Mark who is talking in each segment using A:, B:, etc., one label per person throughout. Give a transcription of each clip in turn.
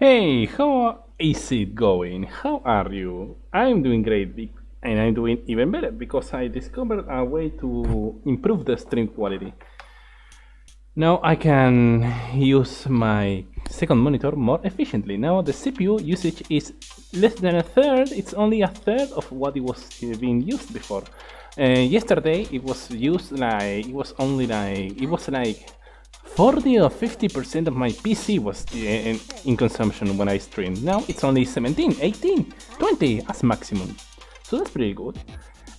A: Hey, how is it going? How are you? I'm doing great, and I'm doing even better because I discovered a way to improve the stream quality. Now I can use my second monitor more efficiently. Now the CPU usage is less than a third. It's only a third of what it was being used before. Yesterday it was used like it was like 40 or 50% of my PC was in consumption when I streamed. Now it's only 17, 18, 20 as maximum. So that's pretty good.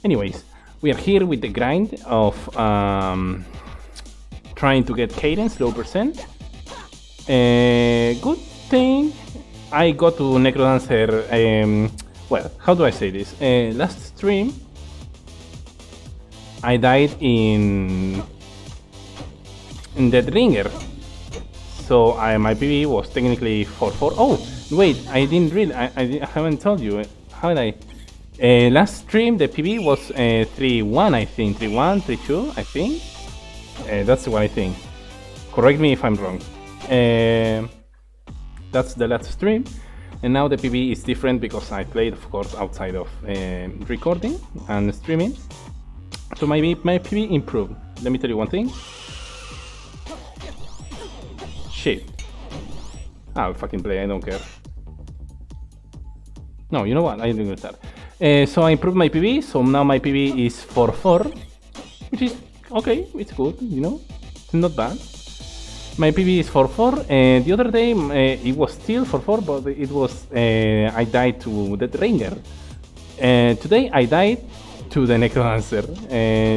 A: Anyways, we are here with the grind of trying to get Cadence low percent. Good thing I got to Necrodancer. Well, how do I say this? Last stream I died in Dead Ringer. So my PB was technically 4-4. Oh, wait, I didn't really. I haven't told you. How did I? Last stream the PB was 3-1, I think. 3-1, 3-2, I think. That's what I think. Correct me if I'm wrong. That's the last stream. And now the PB is different because I played, of course, outside of recording and streaming. So my PB improved. Let me tell you one thing. Shit. I'll fucking play, I don't care. No, you know what? I'm gonna start. So I improved my PB, so now my PB is 4-4, which is okay, it's good, you know, it's not bad. My PB is 4-4, and the other day it was still 4-4, but it was, I died to the Ringer. Today I died to the Necrodancer,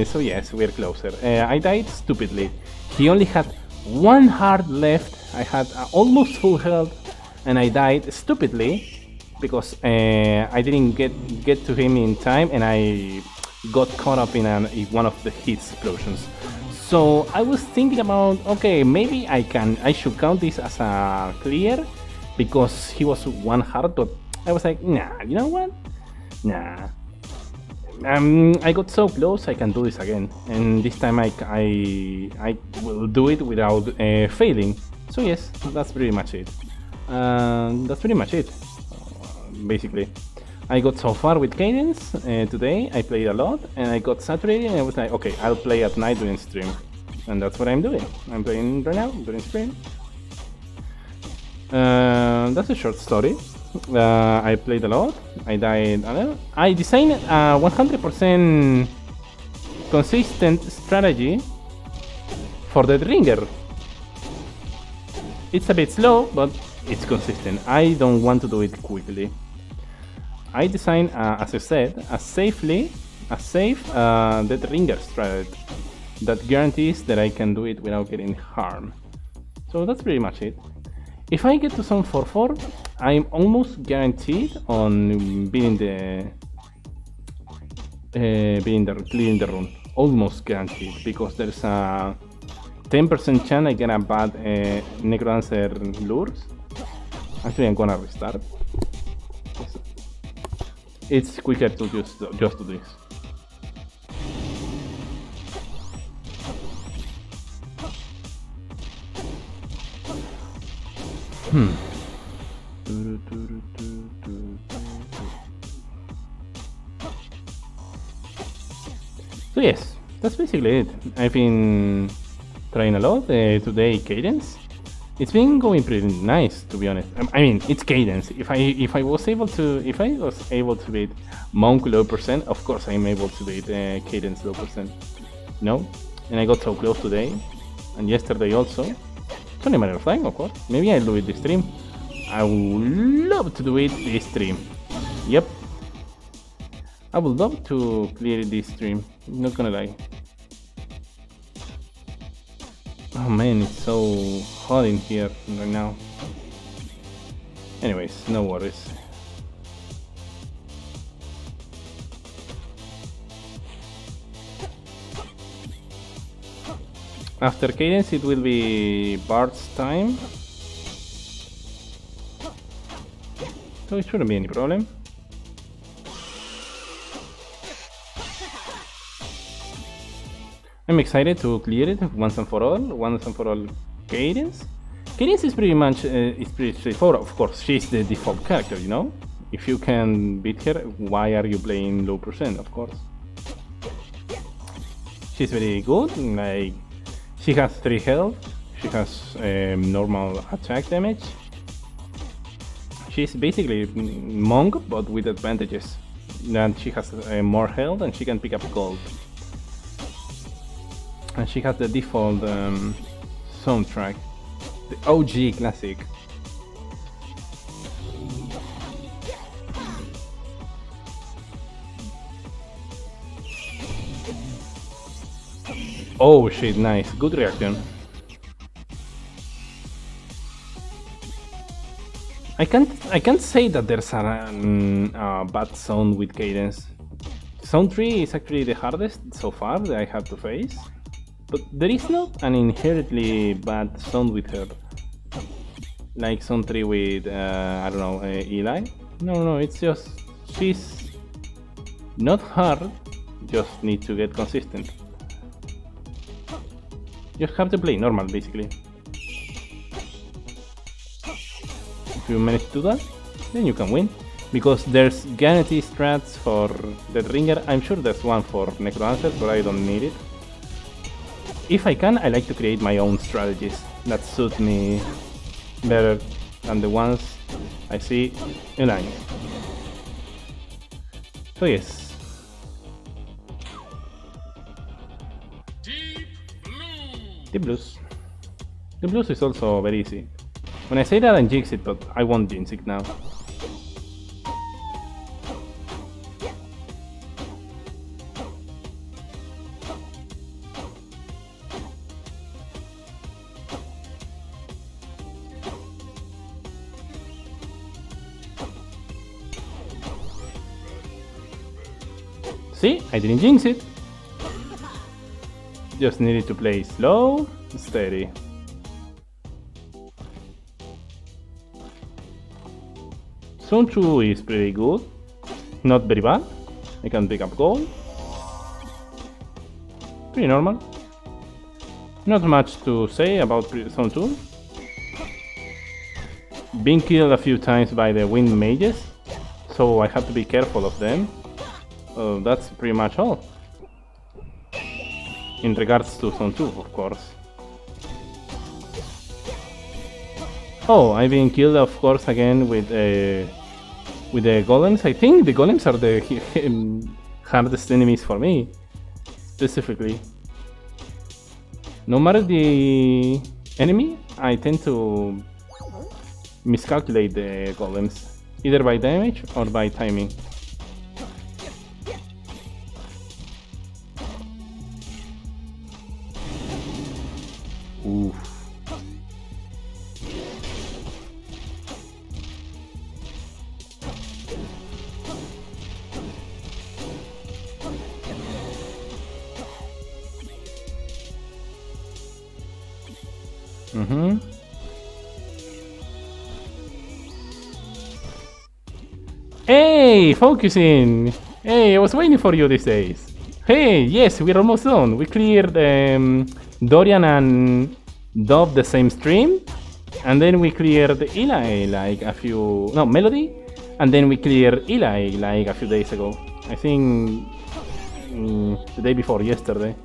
A: so yes, we're closer. I died stupidly. He only had one heart left. I had almost full health, and I died stupidly because I didn't get to him in time, and I got caught up in one of the hit explosions. So I was thinking about, okay, maybe I should count this as a clear because he was one heart, but I was like, nah, you know what? Nah. I got so close, I can do this again, and this time I will do it without failing. So yes, that's pretty much it. Basically. I got so far with Cadence today. I played a lot, and I got saturated, and I was like, okay, I'll play at night during stream, and that's what I'm doing. I'm playing right now during stream. That's a short story. I played a lot. I died. I designed a 100% consistent strategy for the Ringer. It's a bit slow, but it's consistent. I don't want to do it quickly. I designed, as I said, a safe Dead Ringer strategy that guarantees that I can do it without getting harmed. So that's pretty much it. If I get to some 4-4, I'm almost guaranteed on beating the clearing the run. Almost guaranteed, because there's a 10% chance I get a bad Necrodancer lures. Actually, I'm gonna restart. It's quicker to just do this. So yes, that's basically it. I've been trying a lot today. Cadence. It's been going pretty nice, to be honest. I mean, it's Cadence. If I was able to beat Monk low percent, of course I'm able to beat Cadence low percent. No, and I got so close today, and yesterday also. It's only a matter of time, of course. Maybe I'll do it this stream. I would love to do it this stream. Yep. I would love to clear this stream. I'm not gonna lie. Oh man, it's so hot in here right now. Anyways, no worries. After Cadence, it will be Bart's time. So it shouldn't be any problem. I'm excited to clear it once and for all Cadence. Cadence is pretty much it's pretty straightforward. Of course, she's the default character, you know. If you can beat her, why are you playing low percent? Of course, she's very good. Like, she has 3 health. She has normal attack damage. She's basically monk, but with advantages. And she has more health, and she can pick up gold. And she has the default soundtrack, the OG classic. Oh shit, nice, good reaction. I can't say that there's a bad sound with Cadence. Sound 3 is actually the hardest so far that I have to face. But there is not an inherently bad sound with her. Like sound 3 with, I don't know, Eli? No, it's just, she's not hard, just need to get consistent. Just have to play normal, basically. If you manage to do that, then you can win. Because there's guarantee strats for the ringer. I'm sure there's one for Necrodancer, but I don't need it. If I can, I like to create my own strategies that suit me better than the ones I see online. So yes. Deep Blues. The Blues is also very easy. When I say that, I jinx it, but I won't jinx it now. See, I didn't jinx it. Just needed to play slow, steady. Zone 2 is pretty good, not very bad. I can pick up gold. Pretty normal. Not much to say about Zone 2. Being killed a few times by the wind mages, so I have to be careful of them. That's pretty much all. In regards to Zone 2, of course. Oh, I've been killed, of course, again with the golems. I think the golems are the hardest enemies for me, specifically. No matter the enemy, I tend to miscalculate the golems, either by damage or by timing. Oof. Hey, focusing! Hey, I was waiting for you these days. Hey, yes, we're almost done. We cleared Dorian and Dove the same stream, and then we cleared Eli like a few... No, Melody, and then we cleared Eli like a few days ago. I think the day before yesterday.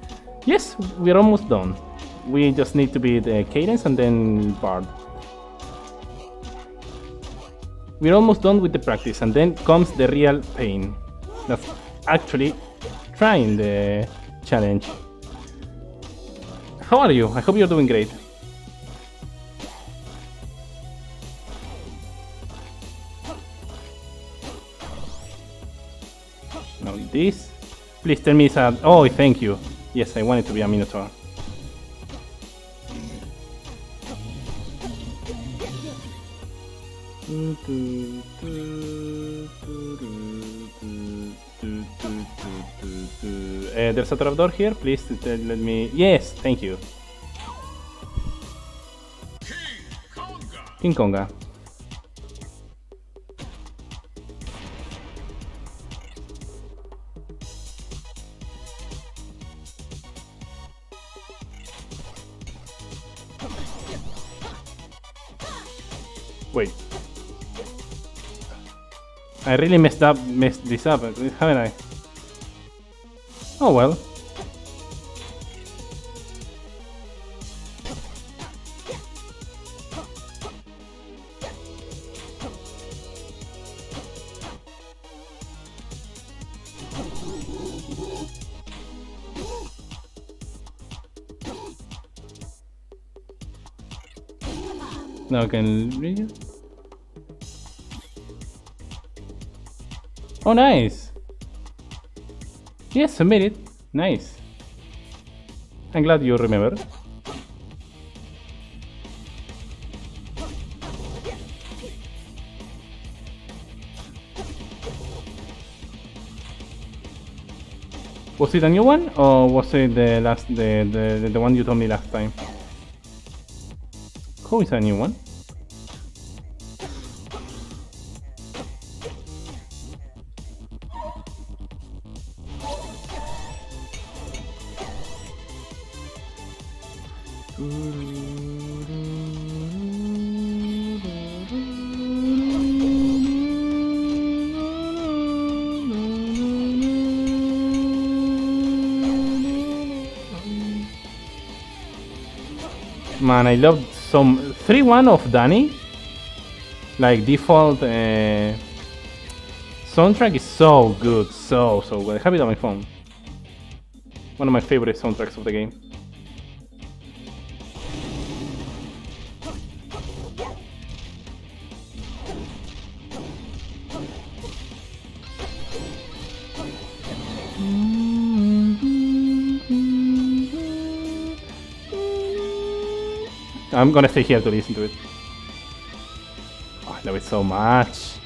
A: Yes, we're almost done. We just need to beat Cadence and then Bard. We're almost done with the practice, and then comes the real pain. That's actually trying the challenge. How are you? I hope you're doing great. Now this. Please tell me it's a... Oh, thank you. Yes, I want it to be a Minotaur. There's a trapdoor here, please let me... Yes, thank you. King Konga. Wait. I really messed this up, haven't I? Oh well. Now I can read it. Oh, nice. Yes, submit it. Nice. I'm glad you remember. Was it a new one or was it the last the one you told me last time? Who is a new one? Man, I love some 3-1 of Danny. Like default soundtrack is so good, so good. I have it on my phone. One of my favorite soundtracks of the game. I'm gonna stay here to listen to it. Oh, I love it so much.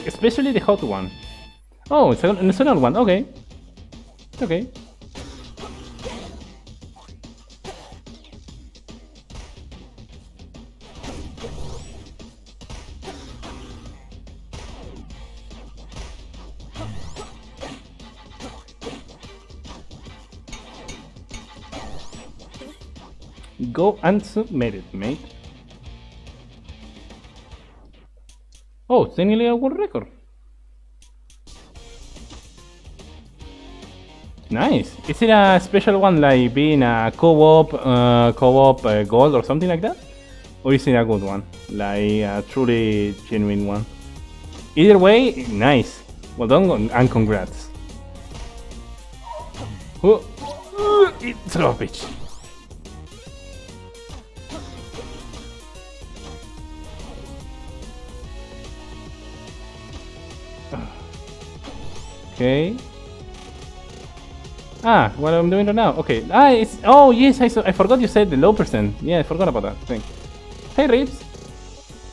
A: Especially the hot one. Oh, it's another one. Okay. Okay. Go and submit it, mate. Oh, technically a world record. Nice. Is it a special one, like being a co-op gold or something like that? Or is it a good one? Like a truly genuine one? Either way, nice. Well done and congrats. Oh, it's garbage. Okay. Ah, what I'm doing right now. Okay. Ah, it's. Oh, yes, I forgot you said the low percent. Yeah, I forgot about that thing. Hey, Reeves.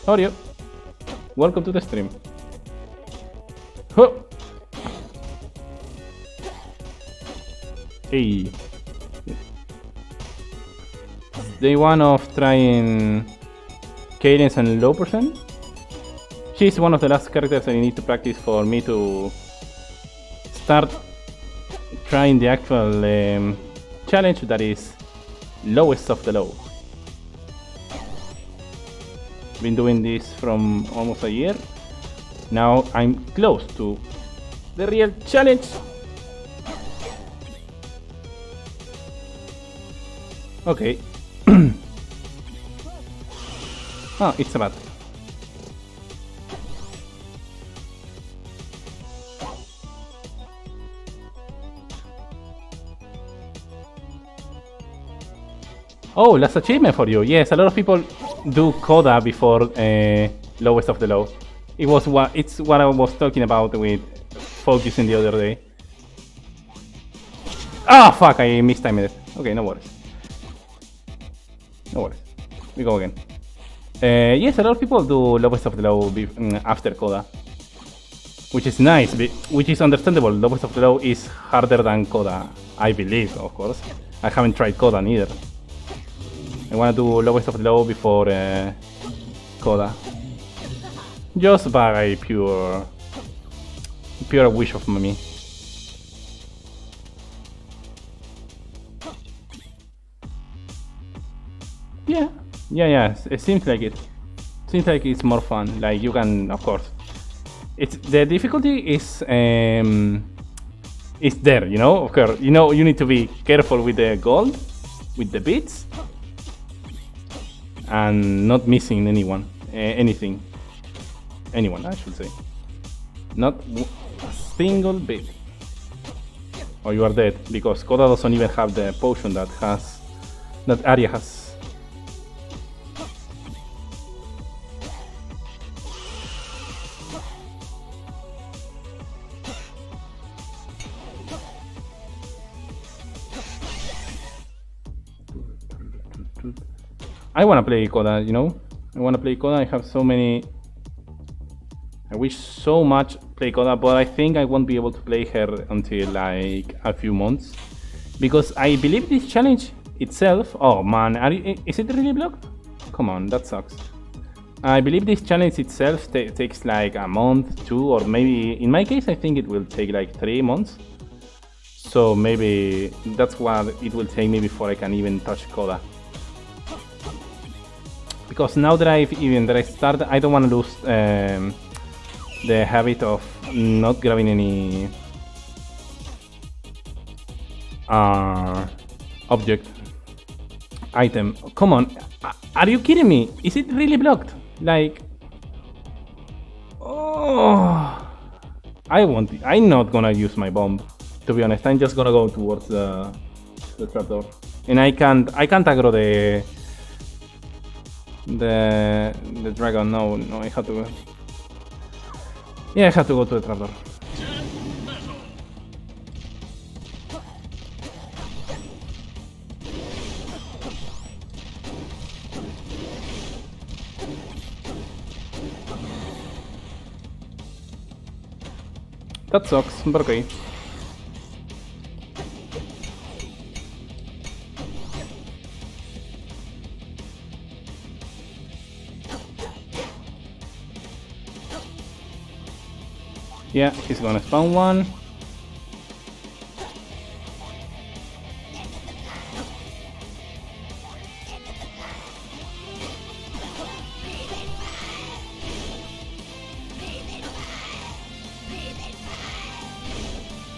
A: How are you? Welcome to the stream. Huh. Hey. Day one of trying Cadence and low percent. She's one of the last characters I need to practice for me to start trying the actual challenge that is lowest of the low. Been doing this from almost a year. Now I'm close to the real challenge. Okay. Oh, it's a bat. Oh, last achievement for you. Yes, a lot of people do Coda before lowest of the low. It's what I was talking about with focusing the other day. Ah, fuck! I mistimed it. Okay, no worries. No worries. We go again. Yes, a lot of people do lowest of the low after Coda, which is nice. Which is understandable. Lowest of the low is harder than Coda, I believe, of course. I haven't tried Coda neither. I wanna do lowest of the low before Coda. Just by pure wish of me. Yeah, it seems like it. Seems like it's more fun. Like you can, of course, it's the difficulty is there. You know, of course, you know you need to be careful with the gold, with the bits, and not missing anyone, anything, anyone I should say. Not a single bit, or you are dead because Koda doesn't even have the potion that Arya has. I wanna play Koda, you know? I wanna play Koda, I have so many... I wish so much play Koda, but I think I won't be able to play her until like a few months. Because I believe this challenge itself... Oh man, is it really blocked? Come on, that sucks. I believe this challenge itself takes like a month, 2, or maybe... In my case, I think it will take like 3 months. So maybe that's what it will take me before I can even touch Koda. Because now that I started, I don't want to lose the habit of not grabbing any object item. Come on, are you kidding me? Is it really blocked? Like, oh, I'm not gonna use my bomb. To be honest, I'm just gonna go towards the trapdoor, and I can't aggro the dragon. No, I had to go. Yeah, I had to go to the trapdoor. That sucks, but okay. Yeah, he's gonna spawn one.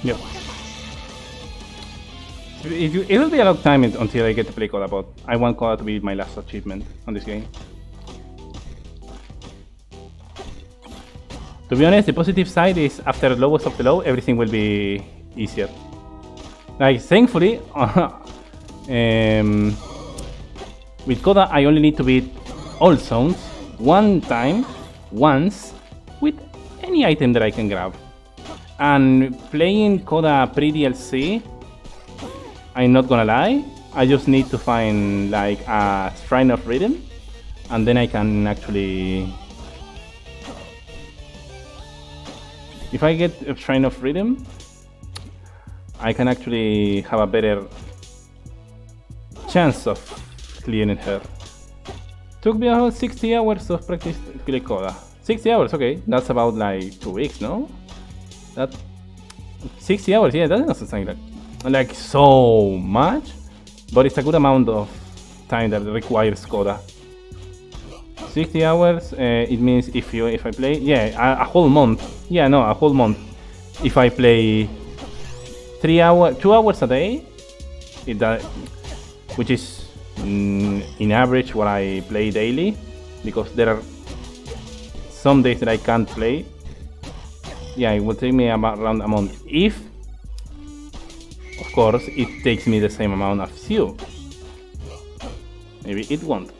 A: Yep. It'll be a long time until I get to play Koda, but I want Koda to be my last achievement on this game. To be honest, the positive side is after the lowest of the low, everything will be easier. Like, thankfully, with Koda, I only need to beat all zones once, with any item that I can grab. And playing Koda pre-DLC, I'm not gonna lie, I just need to find like a Shrine of Rhythm, and then I can actually... If I get a Shrine of Rhythm, I can actually have a better chance of clearing her. Took me about 60 hours of practice to play Koda. 60 hours, okay, that's about like 2 weeks, no? That 60 hours, yeah, that doesn't sound like so much, but it's a good amount of time that requires Koda. 60 hours, it means if I play, yeah, a whole month. Yeah, no, a whole month. If I play 2 hours a day, which is in average what I play daily, because there are some days that I can't play. Yeah, it will take me about around a month. If, of course, it takes me the same amount as you. Maybe it won't.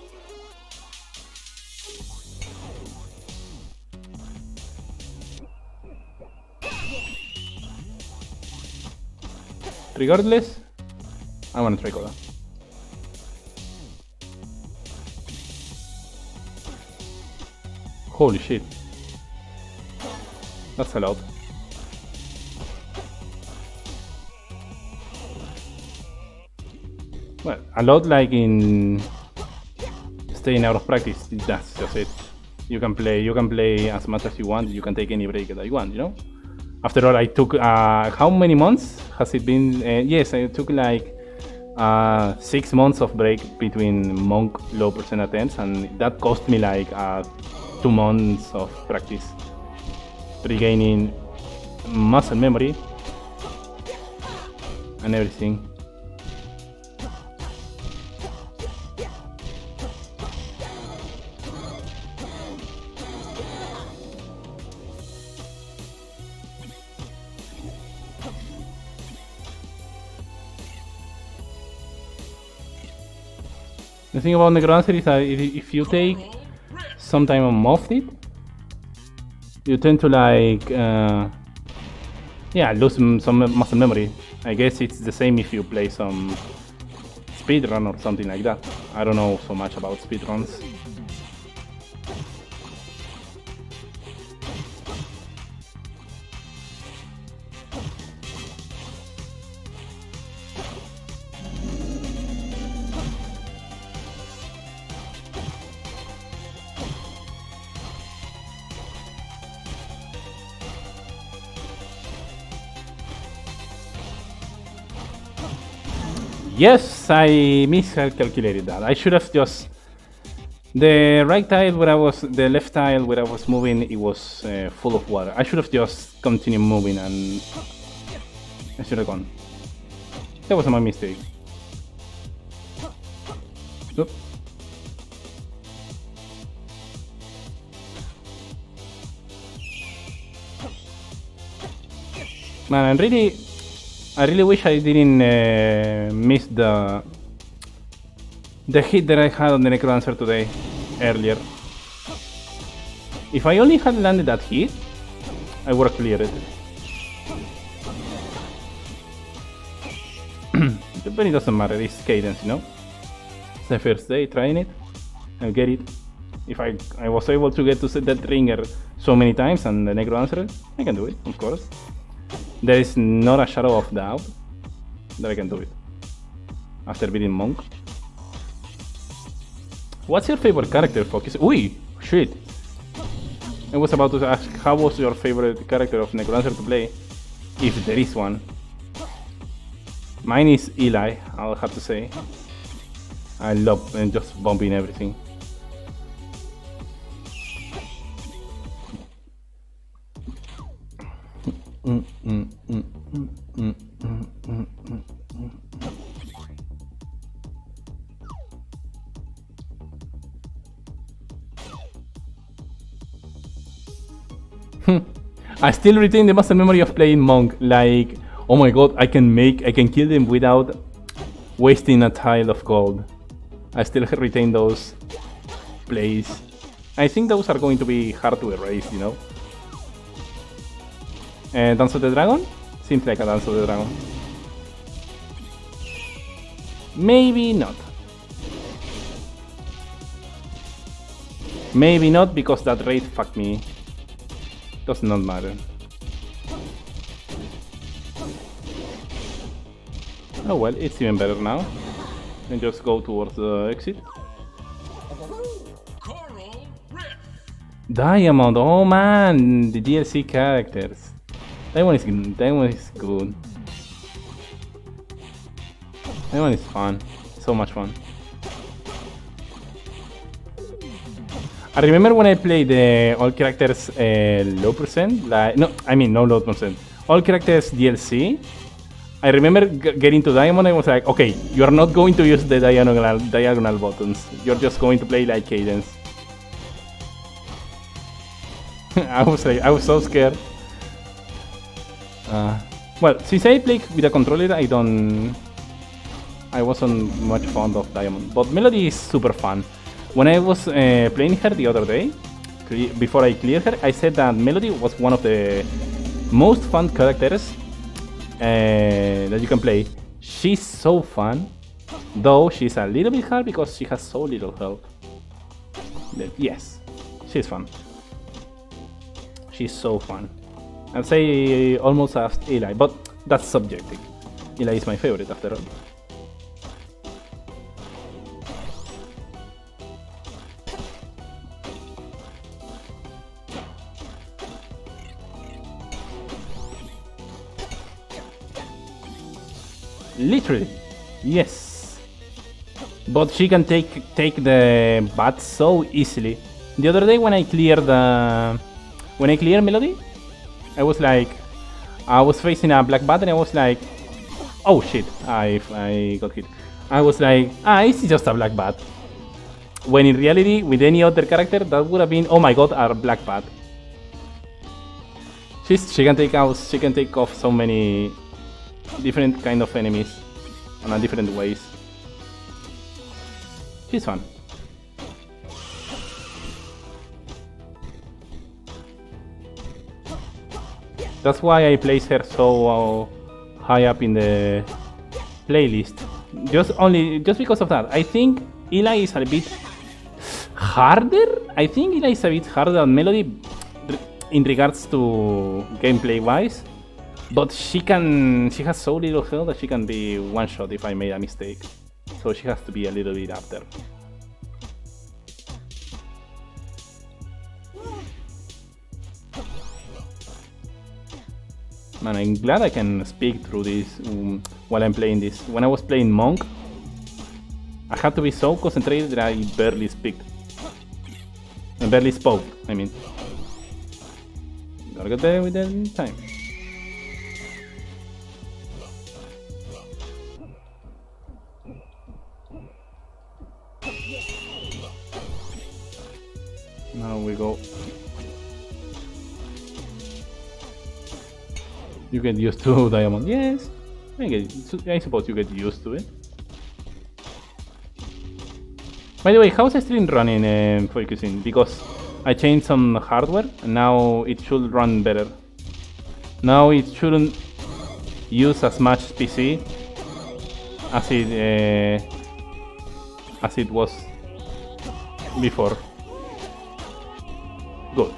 A: Regardless, I want to try Koda. Holy shit. That's a lot. Well, a lot like in staying out of practice, that's just it. You can play as much as you want, you can take any break that you want, you know? After all, I took, how many months has it been? Yes, I took like 6 months of break between monk low percent attempts, and that cost me like 2 months of practice, regaining muscle memory and everything. The thing about Necrodancer is that if you take some time on off it, you tend to like lose some muscle memory. I guess it's the same if you play some speedrun or something like that. I don't know so much about speedruns. Yes, I miscalculated that. I should have just... The right tile where I was... The left tile where I was moving, it was full of water. I should have just continued moving and... I should have gone. That was my mistake. Oop. Man, I really wish I didn't miss the hit that I had on the Necrodancer today, earlier. If I only had landed that hit, I would have cleared it. But it doesn't matter, it's Cadence, you know? It's the first day trying it, I'll get it. If I was able to get to set that ringer so many times and the Necrodancer, I can do it, of course. There is not a shadow of doubt that I can do it. After beating Monk. What's your favorite character, Focus? Ui! Shit! I was about to ask, how was your favorite character of Necrodancer to play? If there is one. Mine is Eli, I'll have to say. I love just bombing everything. I still retain the muscle memory of playing Monk. Like, oh my god, I can kill them without wasting a tile of gold. I still retain those plays. I think those are going to be hard to erase, you know. Dance of the Dragon? Seems like a Dance of the Dragon. Maybe not. Maybe not because that raid fucked me. Does not matter. Oh well, it's even better now. And just go towards the exit. Diamond, oh man, the DLC characters. That one is good. That one is fun. So much fun. I remember when I played the all characters low percent, like no low percent, all characters DLC. I remember getting to Diamond. I was like, okay, you are not going to use the diagonal buttons. You're just going to play like Cadence. I was so scared. Well, since I played with a controller, I wasn't much fond of Diamond, but Melody is super fun. When I was playing her the other day, before I cleared her, I said that Melody was one of the most fun characters that you can play. She's so fun, though she's a little bit hard because she has so little health. But yes, she's fun. She's so fun. I'd say almost as Eli, but that's subjective. Eli is my favorite after all. Literally, yes. but she can take the bat so easily. The other day when I cleared Melody, I was like, I was facing a black bat and I was like, oh shit, I got hit. I was like, it's just a black bat. When in reality, with any other character, that would have been, oh my god, a black bat. She can take off so many different kind of enemies on different ways. She's fun. That's why I place her so high up in the playlist. Just because of that. I think Eli is a bit harder. I think Eli is a bit harder than Melody in regards to gameplay wise. But she has so little health that she can be one shot if I made a mistake. So she has to be a little bit up there. Man, I'm glad I can speak through this while I'm playing this. When I was playing Monk, I had to be so concentrated that I barely spoke. I mean. Gotta get there with that in time. Now we go. You get used to Diamond. Yes, I suppose you get used to it. By the way, how's the stream running, focusing? Because I changed some hardware and now it should run better. Now it shouldn't use as much PC as it was before. Good.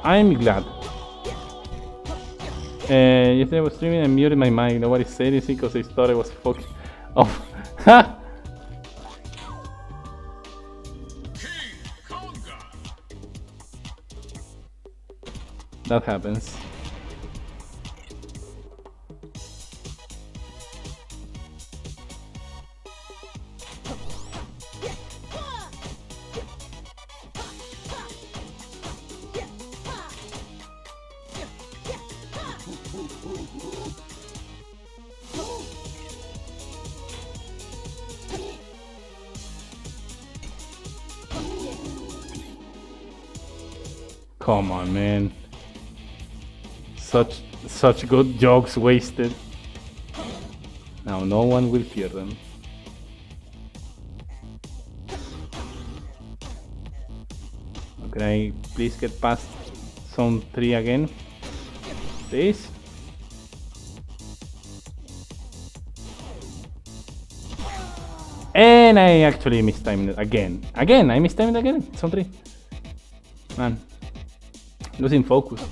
A: I'm glad. Yesterday I was streaming and muted my mic. Nobody said anything because they thought I was fucking off. That happens. Come on, man. Such good jokes wasted. Now no one will hear them. Can I please get past zone 3 again? Please? And I actually mistimed it again. I mistimed it again. Zone 3. Man. Losing focus.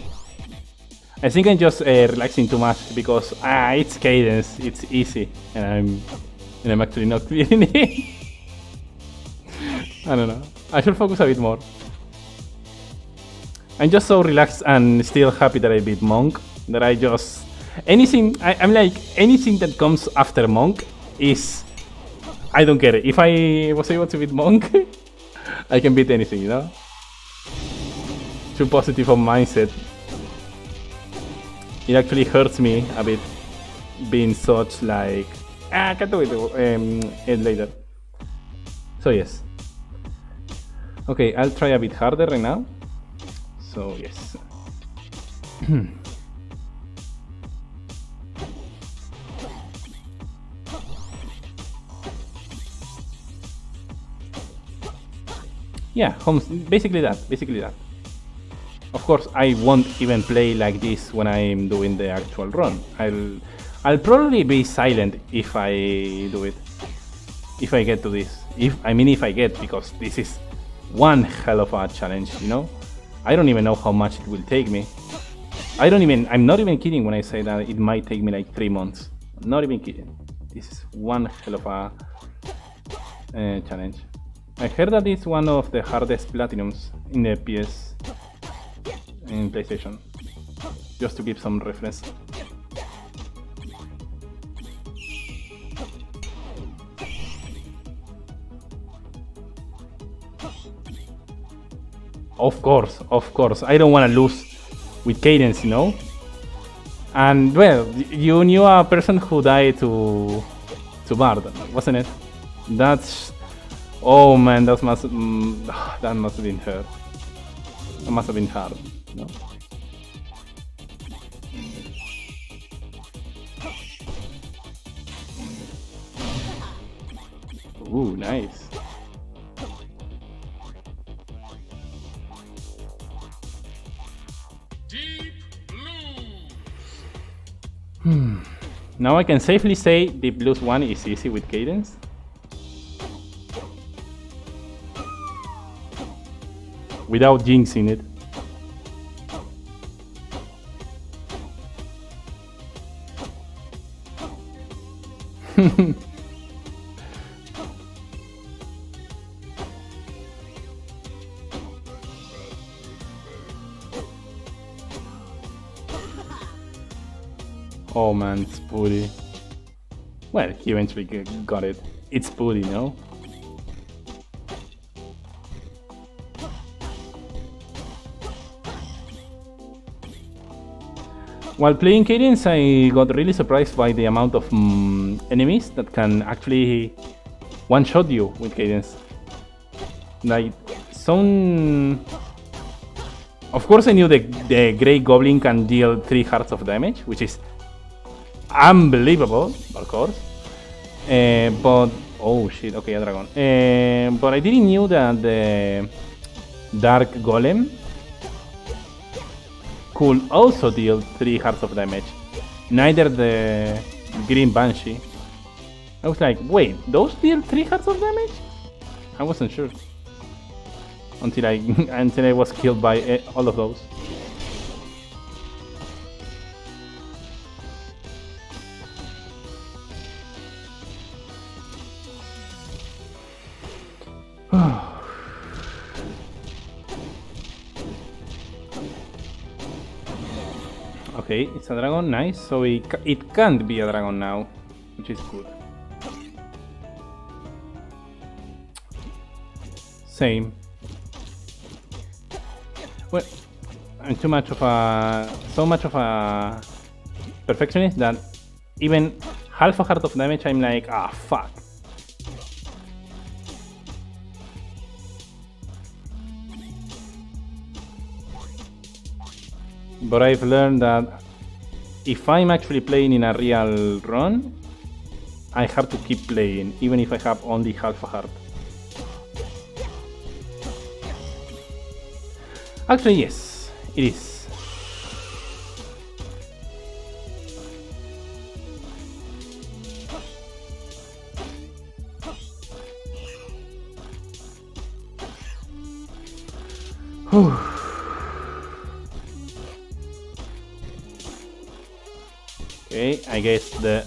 A: I think I'm just relaxing too much because it's Cadence, it's easy, and I'm actually not clearing it. I don't know. I should focus a bit more. I'm just so relaxed and still happy that I beat Monk that I just I'm like anything that comes after Monk is I don't care. If I was able to beat Monk, I can beat anything, you know. Too positive of mindset. It actually hurts me a bit being such like I can do it later. So yes. Okay, I'll try a bit harder right now. So yes. Yeah, basically that. Of course, I won't even play like this when I'm doing the actual run. I'll probably be silent if I do it. If I get to this. If I get, because this is one hell of a challenge, you know? I don't even know how much it will take me. I'm not even kidding when I say that it might take me like 3 months. I'm not even kidding. This is one hell of a challenge. I heard that it's one of the hardest platinums in the PS in PlayStation, just to give some reference. Of course. I don't want to lose with Cadence, you know? And, well, you knew a person who died to Bard, wasn't it? That's... Oh man, that must have been hard. That must have been hard, no? Ooh, nice.
B: Deep blue.
A: Now I can safely say Deep Blues 1 is easy with Cadence. Without jinxing it. Oh man, it's booty. Well, he eventually got it. It's booty, no? While playing Cadence, I got really surprised by the amount of enemies that can actually one-shot you with Cadence. Like, some... Of course I knew the Grey Goblin can deal 3 hearts of damage, which is unbelievable, of course. But... Oh shit, okay, a dragon. But I didn't know that the Dark Golem could also deal 3 hearts of damage. Neither the Green Banshee. I was like, wait, those deal 3 hearts of damage? I wasn't sure. Until I was killed by all of those. Okay, it's a dragon, nice. So it can't be a dragon now, which is good. Same. Well, I'm so much of a perfectionist that even half a heart of damage, I'm like, ah, fuck. But I've learned that if I'm actually playing in a real run, I have to keep playing, even if I have only half a heart. Actually, yes, it is. Whew. Okay, I guess the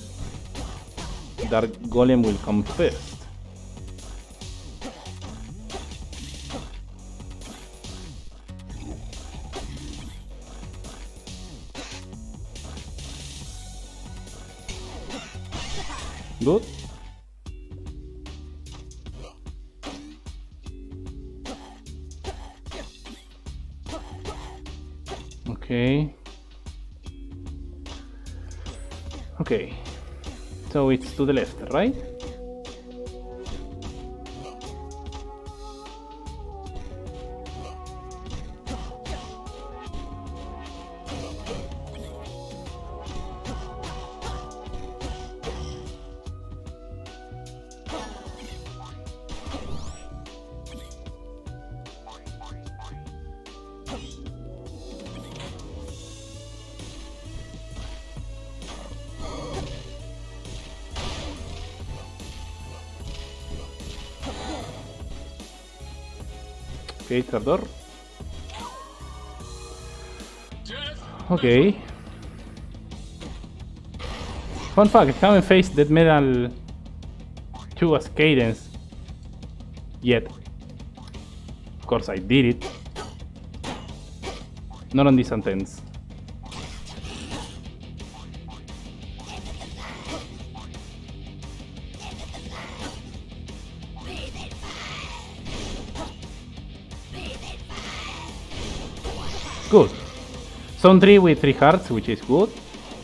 A: Dark Golem will come first. Good. Okay. Okay. So it's to the left, right? Okay, trapdoor. Okay. Fun fact, I haven't faced Dead Metal 2 as Cadence yet. Of course I did it. Not on this sentence. Good. Zone 3 with 3 hearts, which is good.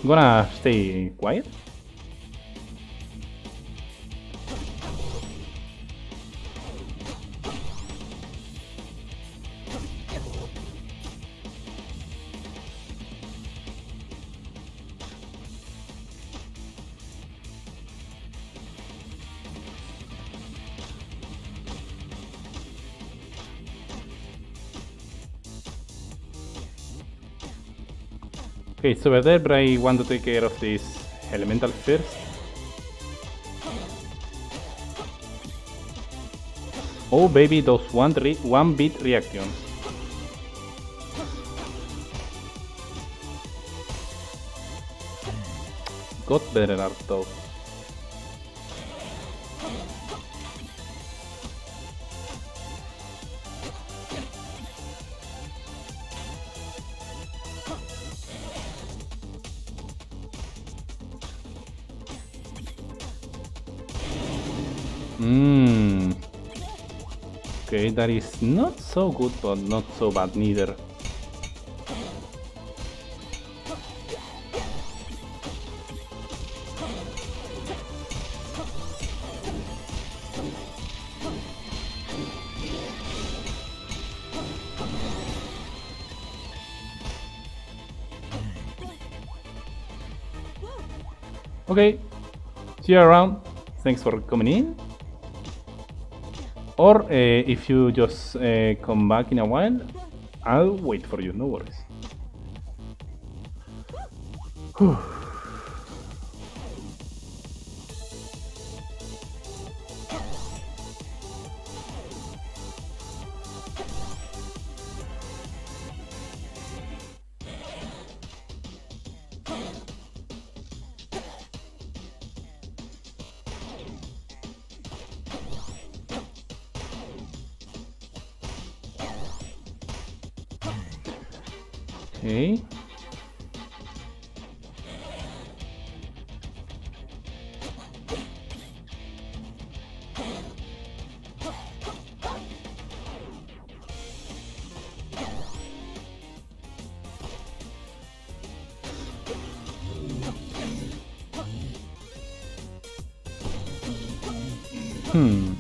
A: I'm gonna stay quiet. Okay, it's over there, but I want to take care of this elemental first. Oh baby, those one bit reactions. Got better at those. Okay, that is not so good, but not so bad neither. Okay, see you around. Thanks for coming in. Or if you just come back in a while, I'll wait for you, no worries. Whew. Okay. Hmm.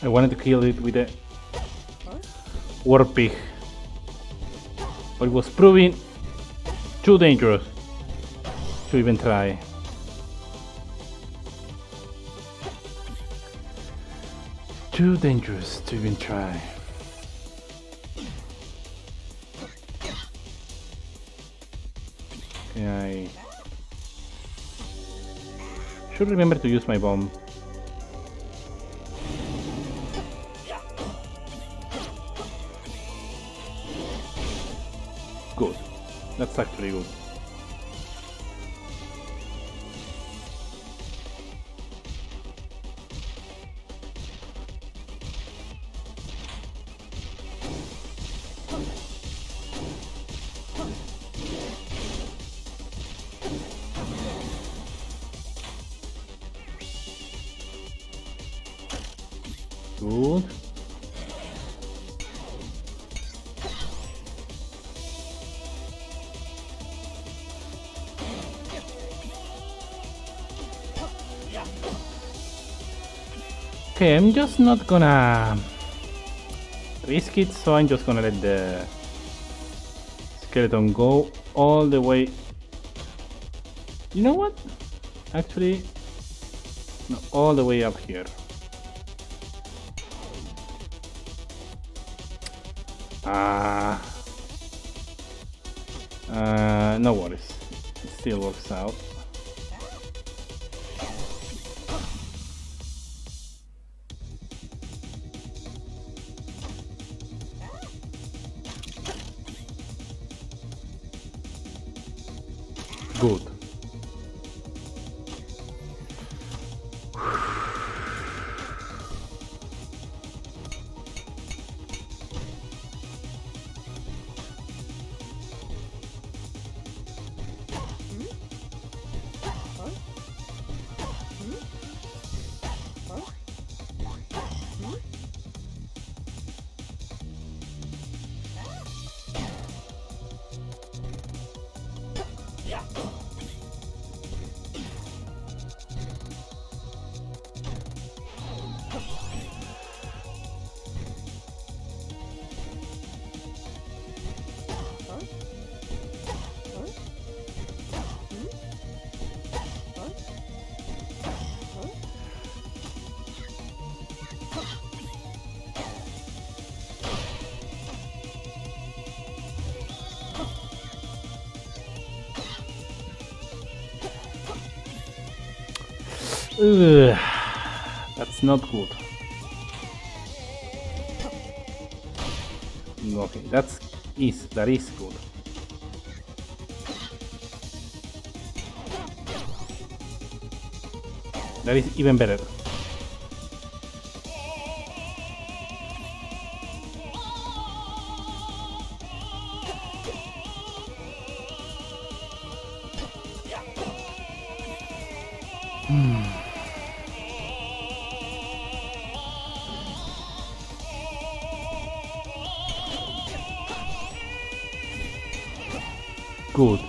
A: I wanted to kill it with a war pig, but it was proving too dangerous to even try. Too dangerous to even try. Okay, I should remember to use my bomb. Good. That's actually good. Good. Okay, I'm just not gonna risk it, so I'm just gonna let the skeleton go all the way. You know what? Actually, no, all the way up here. No worries. It still works out. Good. Ugh, that's not good. Okay, that is good. That is even better. Good.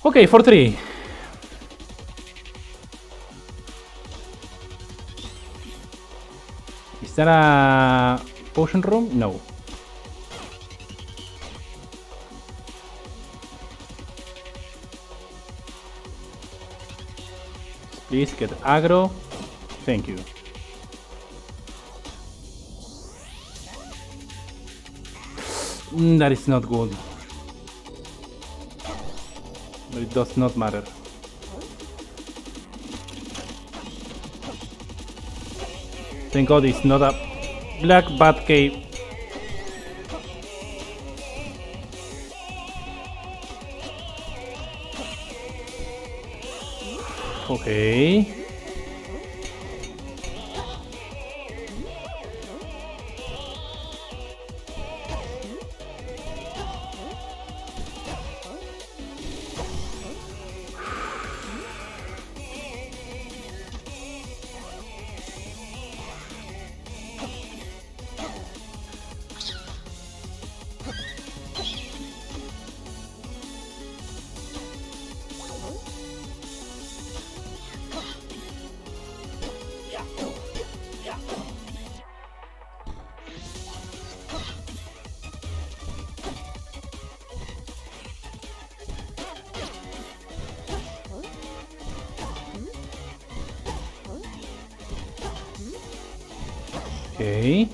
A: Okay, for 3. Is that a potion room? No. Please get aggro. Thank you. That is not good. But it does not matter. Thank God it's not a black bat cave. Okay. Okay.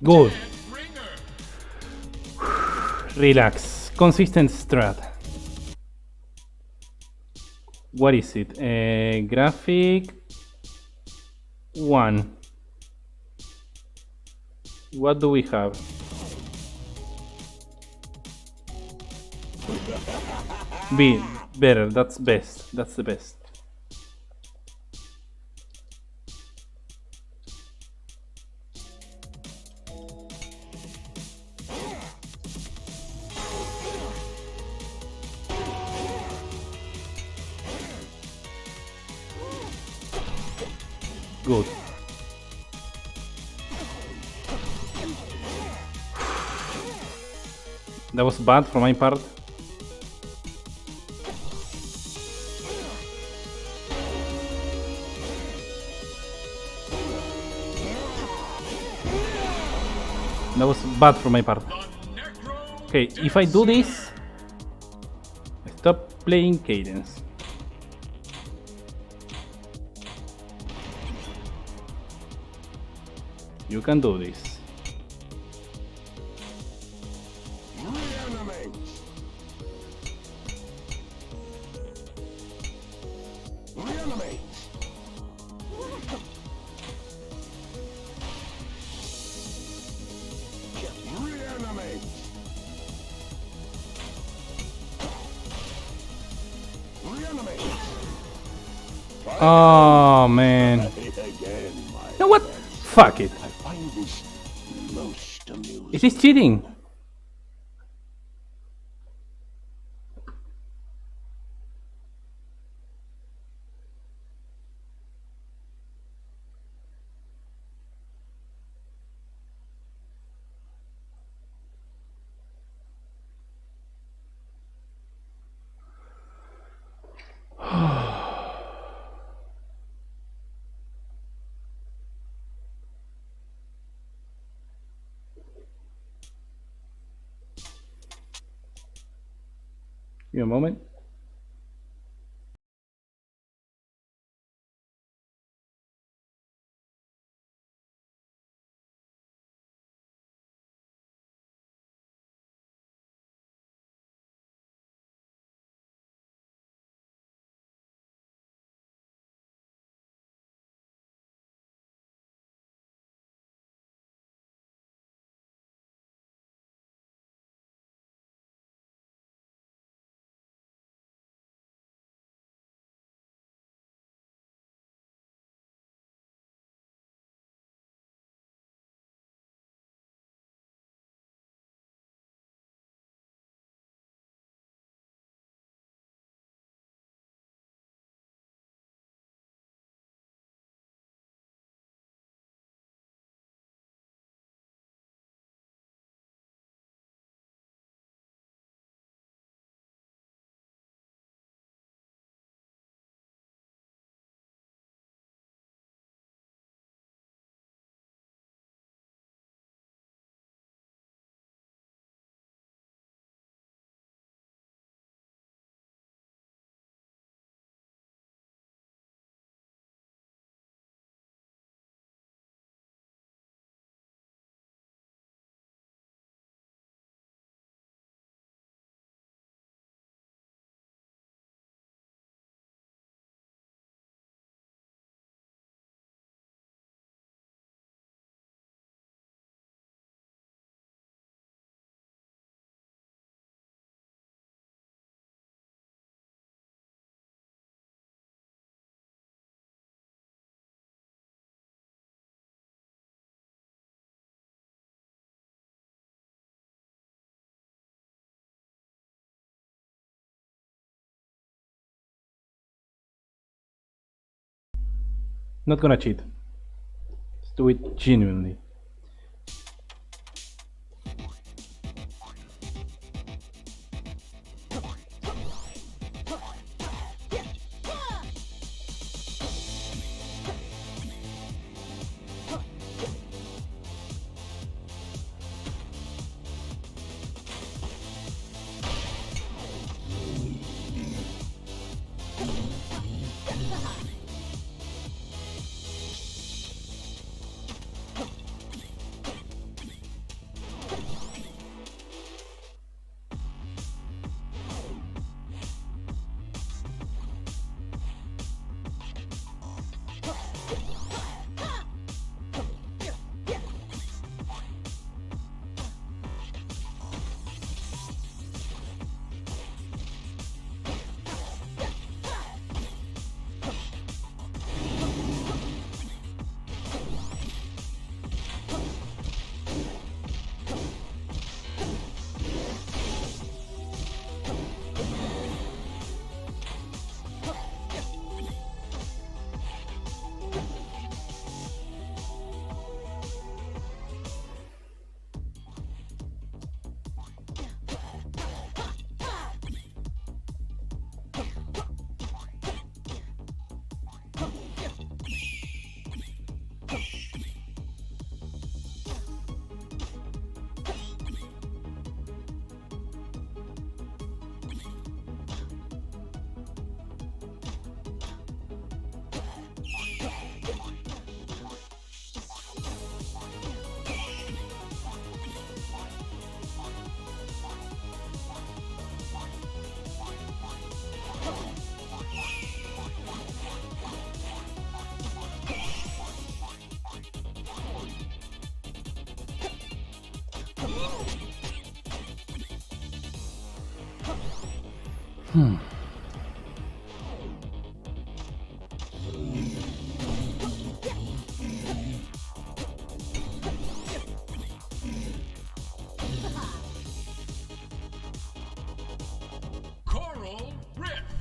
A: Good. Relax. Consistent strat. What is it? Graphic 1. What do we have? B. Better. That's best. That's the best. Good. That was bad for my part. That was bad for my part. Okay, if I do this, I stop playing Cadence. You can do this.
B: Reanimate. Reanimate. Reanimate. Reanimate.
A: Oh man.
B: Again, my
A: You know what? Fuck it.
B: I find this most amusing.
A: Is this cheating? Give me a moment. Not gonna cheat. Let's do it genuinely.
C: Coral Rift.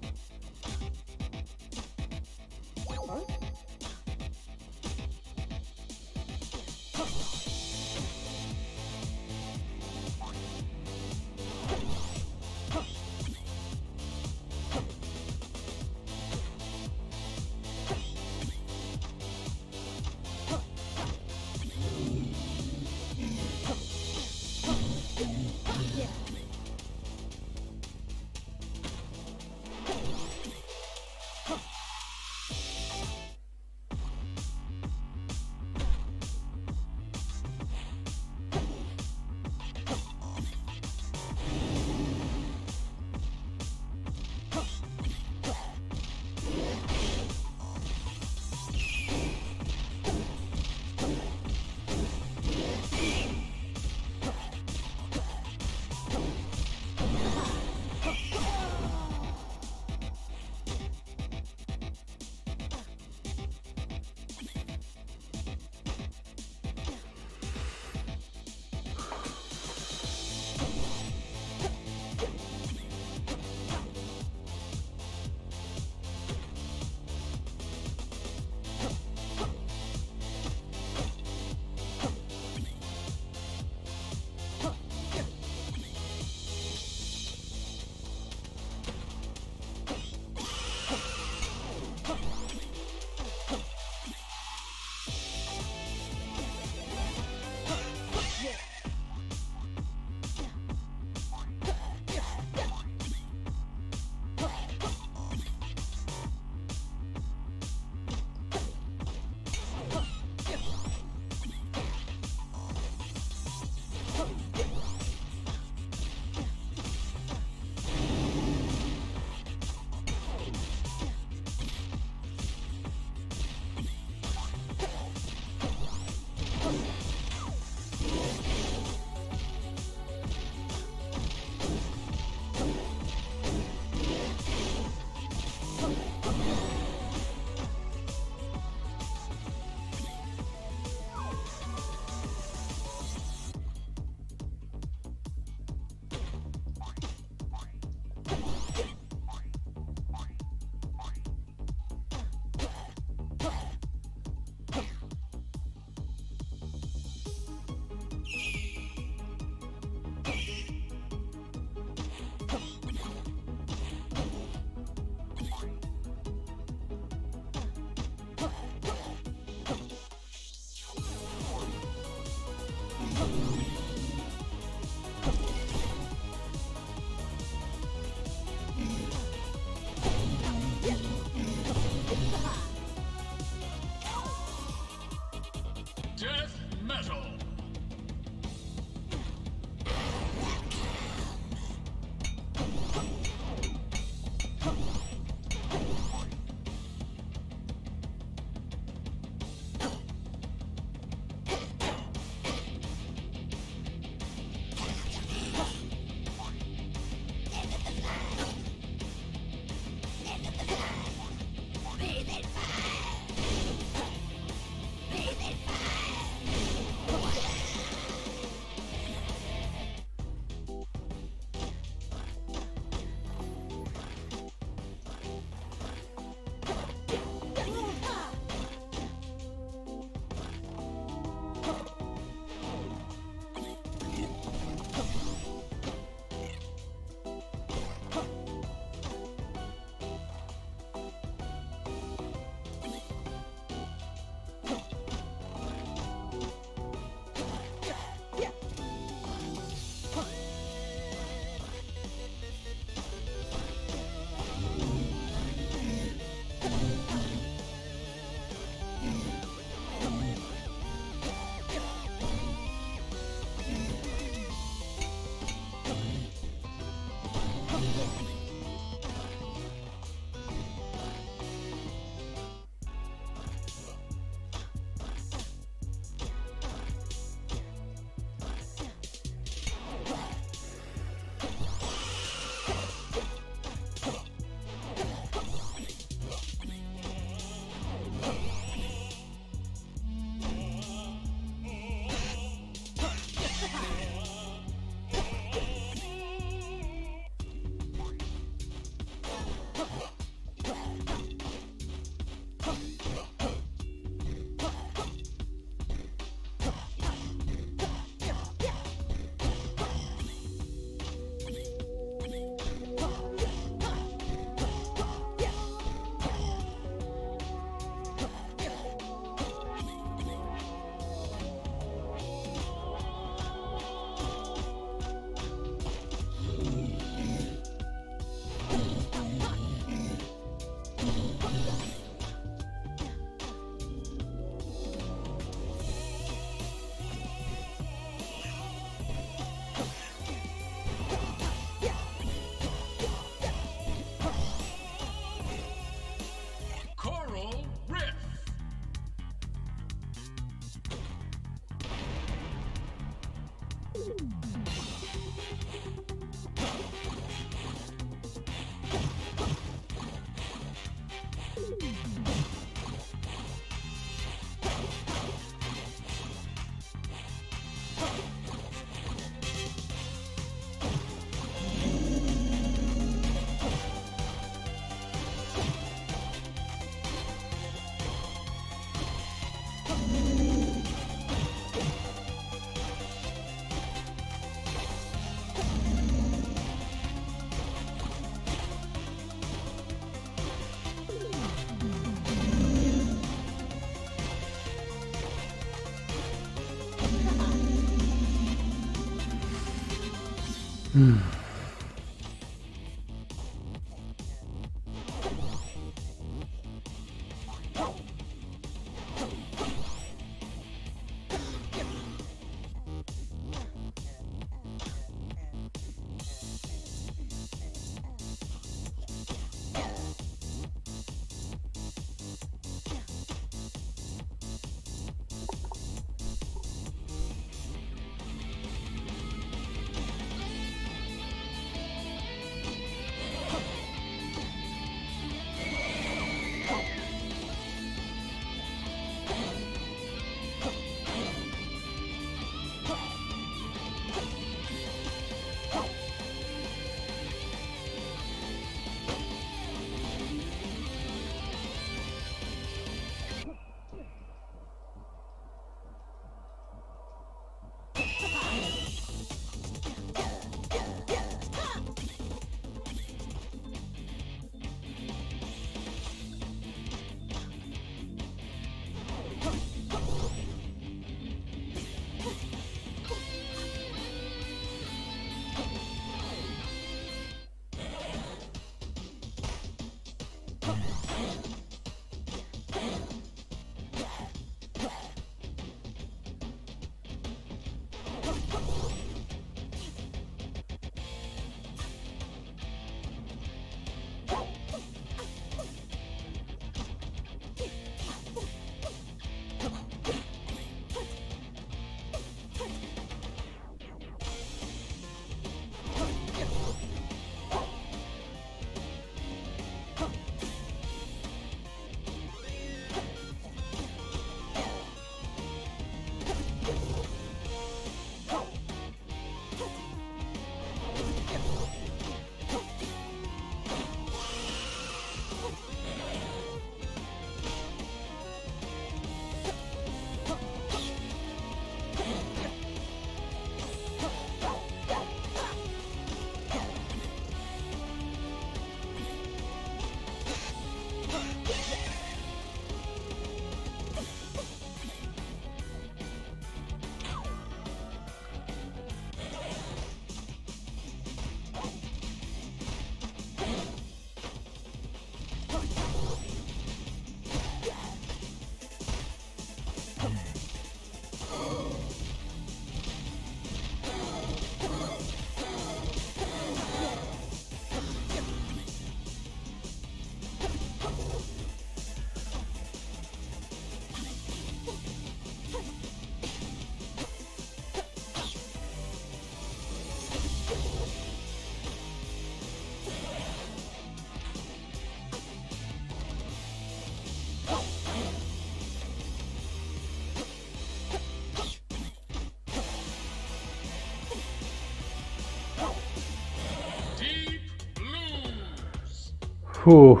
A: Whew.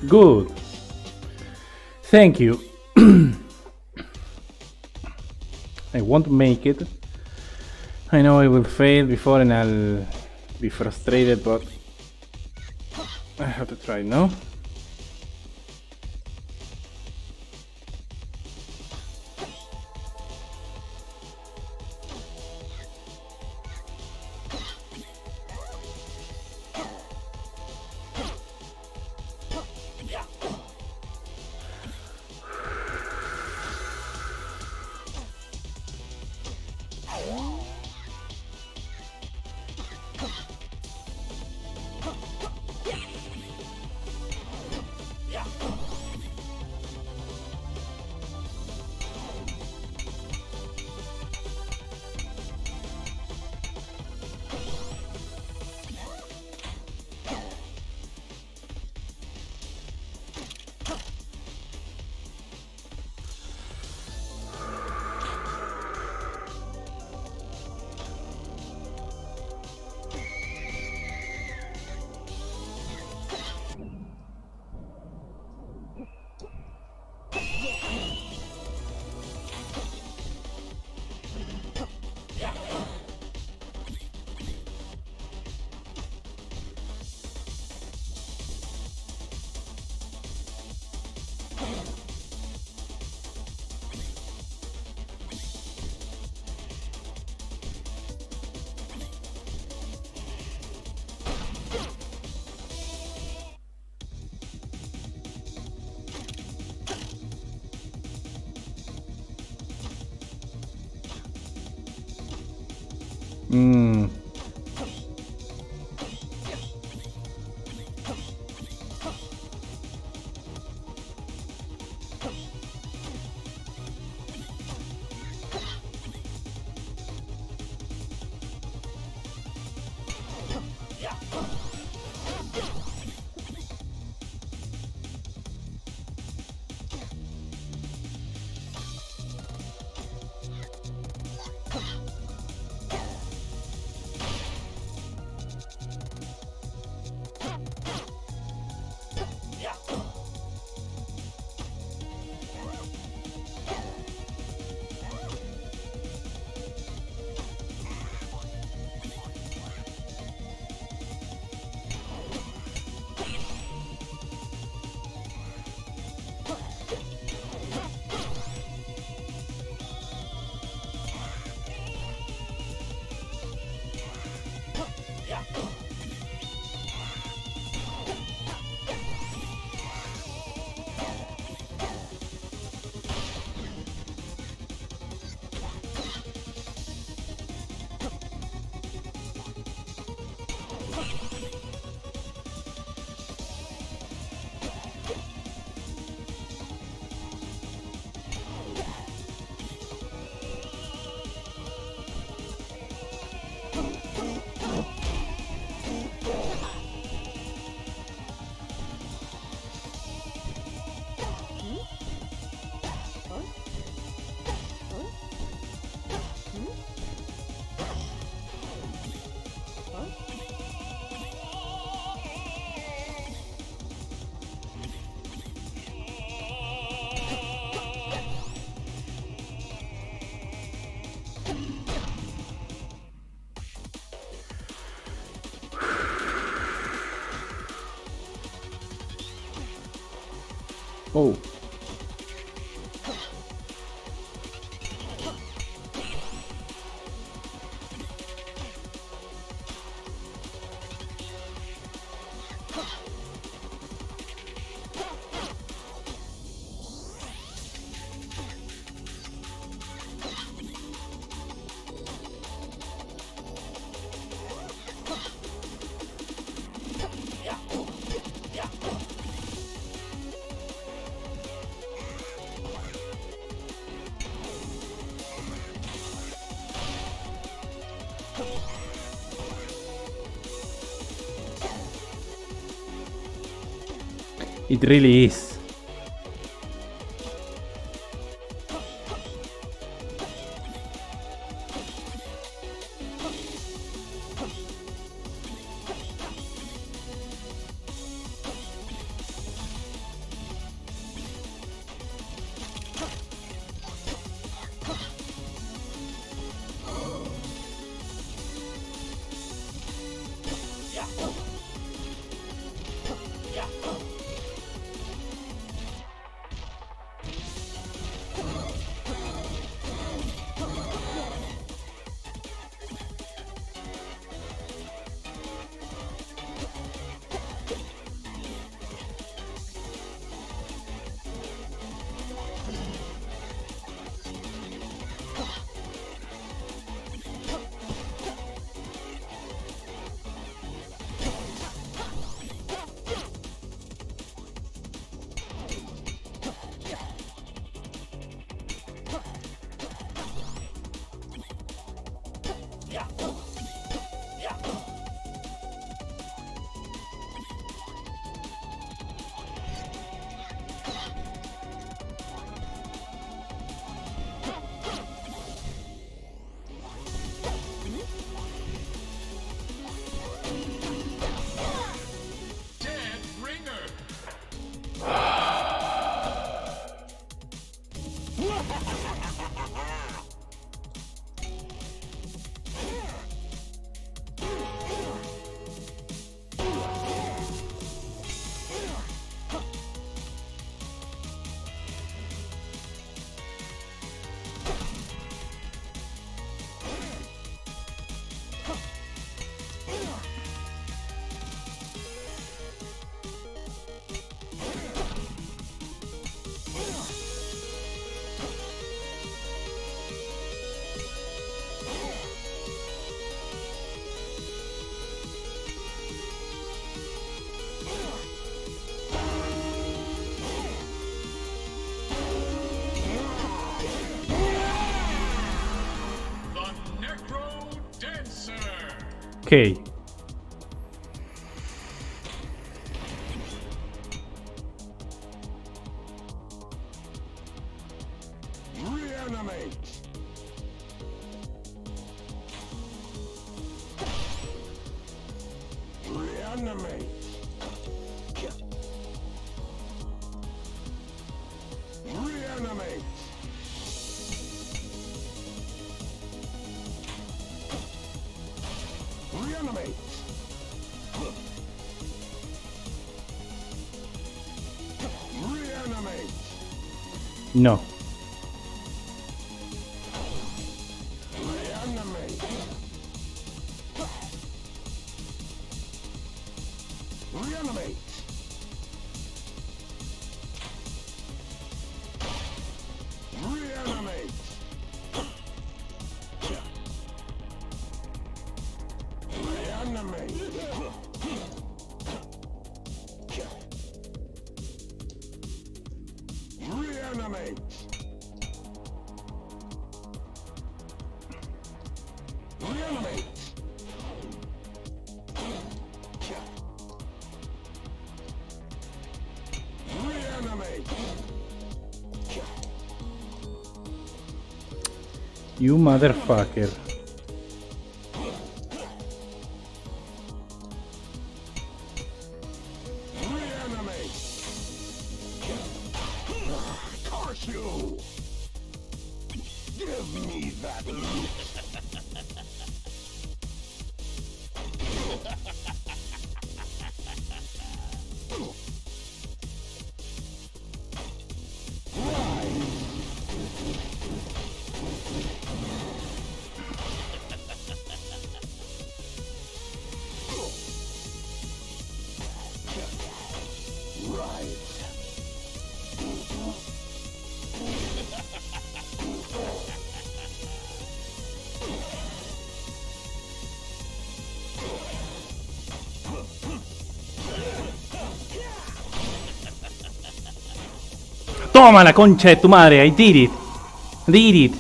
A: Good. Thank you. I want to make it. I know I will fail before and I'll be frustrated, but I have to try, no? Mm. Oh. It really is. Okay.
B: Reanimate. Reanimate. Reanimate. Reanimate. Reanimate.
A: No.
B: Reanimate. Reanimate. Reanimate. Reanimate. Reanimate. Reanimate. Reanimate.
A: You motherfucker.
B: Reanimate. Curse you. Give me that loot. Right.
A: Toma la concha de tu madre. I did it. Did it.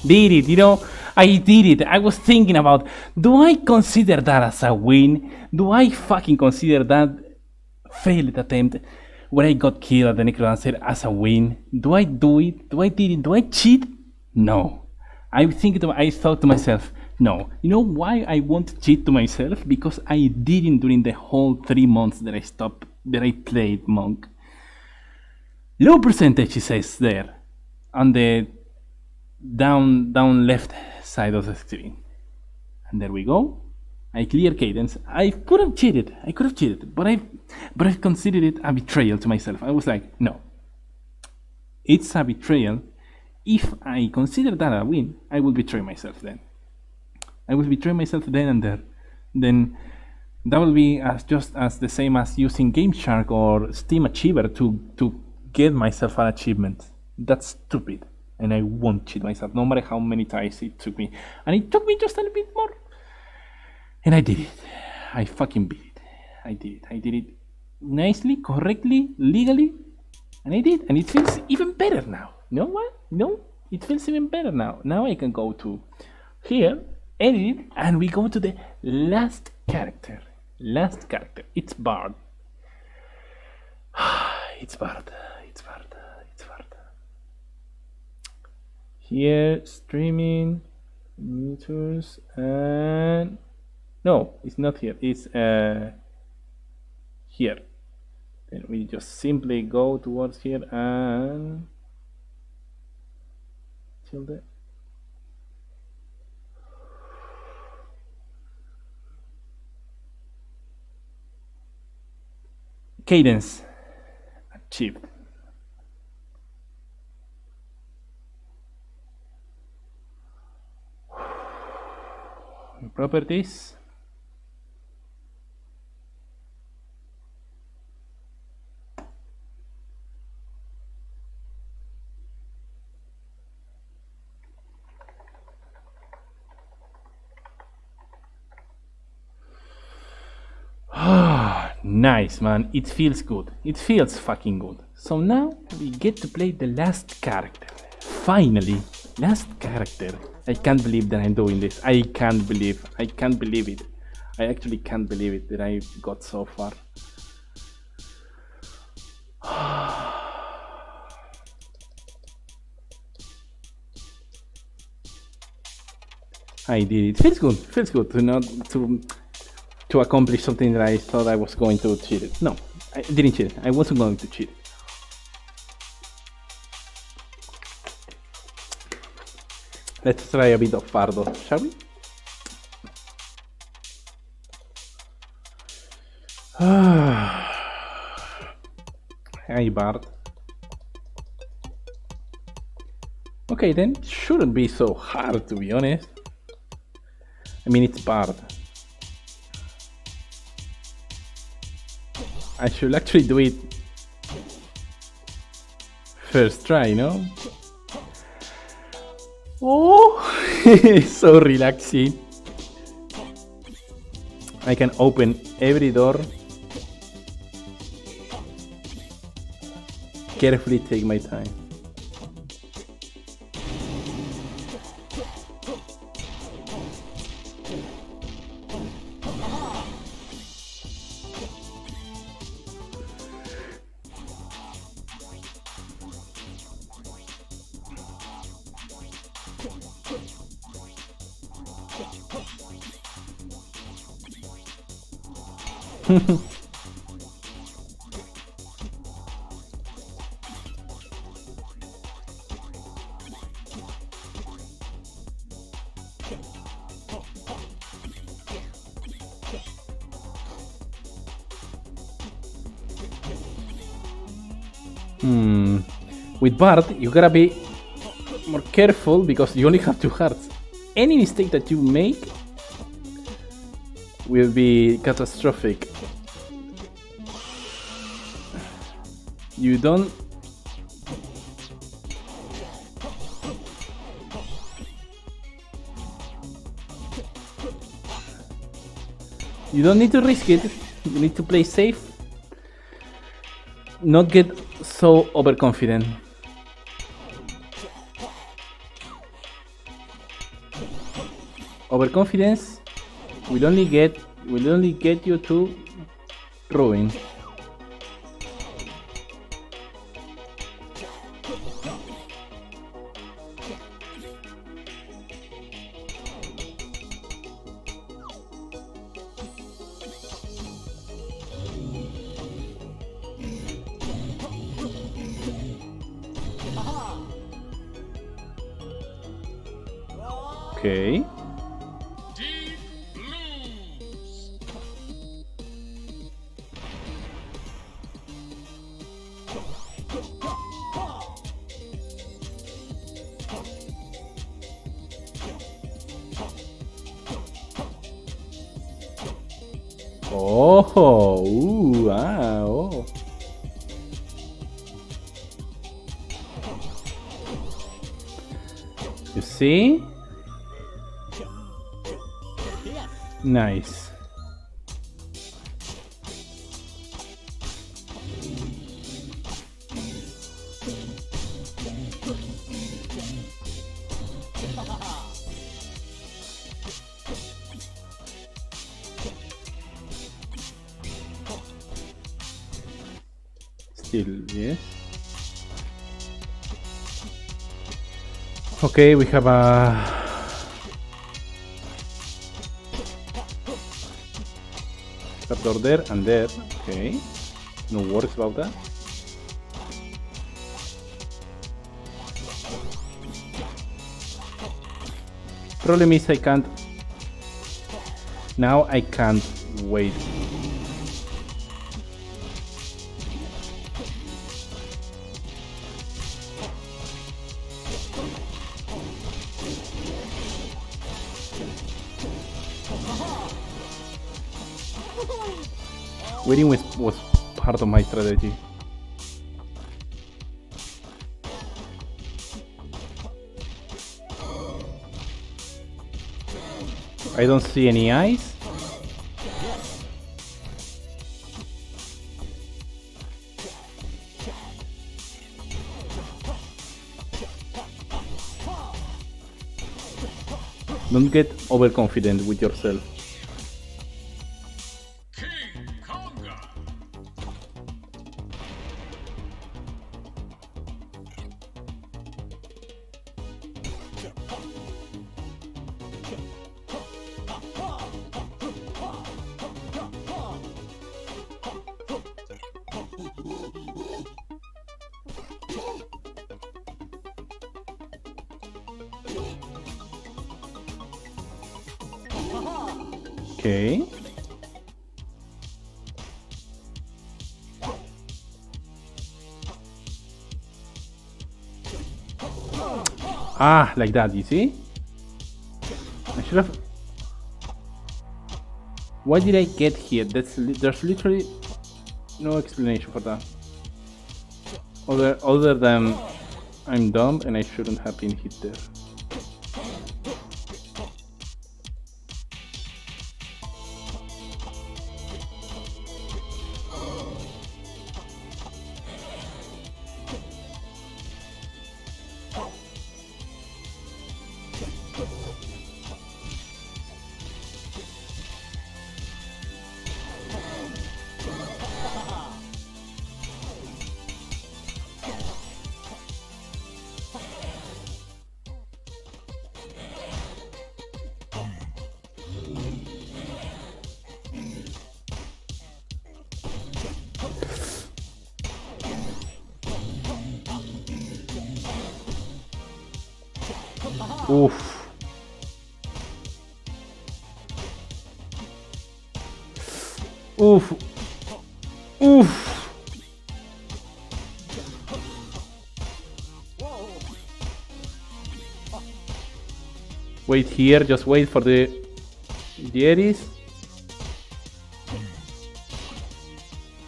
A: Did it. You know, I did it. I was thinking about, do I consider that as a win? Do I fucking consider that failed attempt where I got killed at the necrodancer as a win? Do I do it? Do I did it? Do I cheat? No. I thought to myself, no. You know why I won't cheat to myself? Because I didn't during the whole 3 months that I played Monk. Low percentage, it says there, on the down left side of the screen. And there we go. I clear Cadence. I could have cheated, but I've considered it a betrayal to myself. I was like, no. It's a betrayal. If I consider that a win, I will betray myself then. I will betray myself then and there. Then that will be just as the same as using Game Shark or Steam Achiever to get myself an achievement. That's stupid, and I won't cheat myself, no matter how many times it took me. And it took me just a little bit more, and I did it. I fucking beat it. I did it nicely, correctly, legally, and I did. And it feels even better now. You know what? No, it feels even better now. Now I can go to here, edit, and we go to the last character. It's Bard. It's Bard. Here, streaming, meters, and no, it's not here. It's here. Then we just simply go towards here and tilde. Cadence achieved. Properties. Nice, man. It feels good. It feels fucking good. So now we get to play the last character. Finally, last character. I can't believe that I'm doing this. I can't believe it. I actually can't believe it that I got so far. I did it. Feels good. Feels good to not to accomplish something that I thought I was going to cheat it. No, I didn't cheat it. I wasn't going to cheat it. Let's try a bit of Pardo, shall we? Hey, Bard. Okay, then shouldn't be so hard, to be honest. I mean, it's Bard. I should actually do it first try, no? Oh, so relaxing. I can open every door. Carefully take my time. With Bard, you gotta be more careful because you only have 2 hearts. Any mistake that you make will be catastrophic. You don't... You don't need to risk it. You need to play safe. Not get so overconfident. Overconfidence will only get you to ruin. Okay. Oh, oh. You see? Nice. Still, yes. Okay, we have a trapdoor there and there. Okay, no worries about that. Problem is I can't. Now I can't wait. Waiting was part of my strategy. I don't see any eyes. Don't get overconfident with yourself. Okay. Ah, like that, you see? I should have... Why did I get here? There's literally no explanation for that. Other than I'm dumb and I shouldn't have been hit there. Oof. Oof. Oof. Wait here, just wait for the Dieris.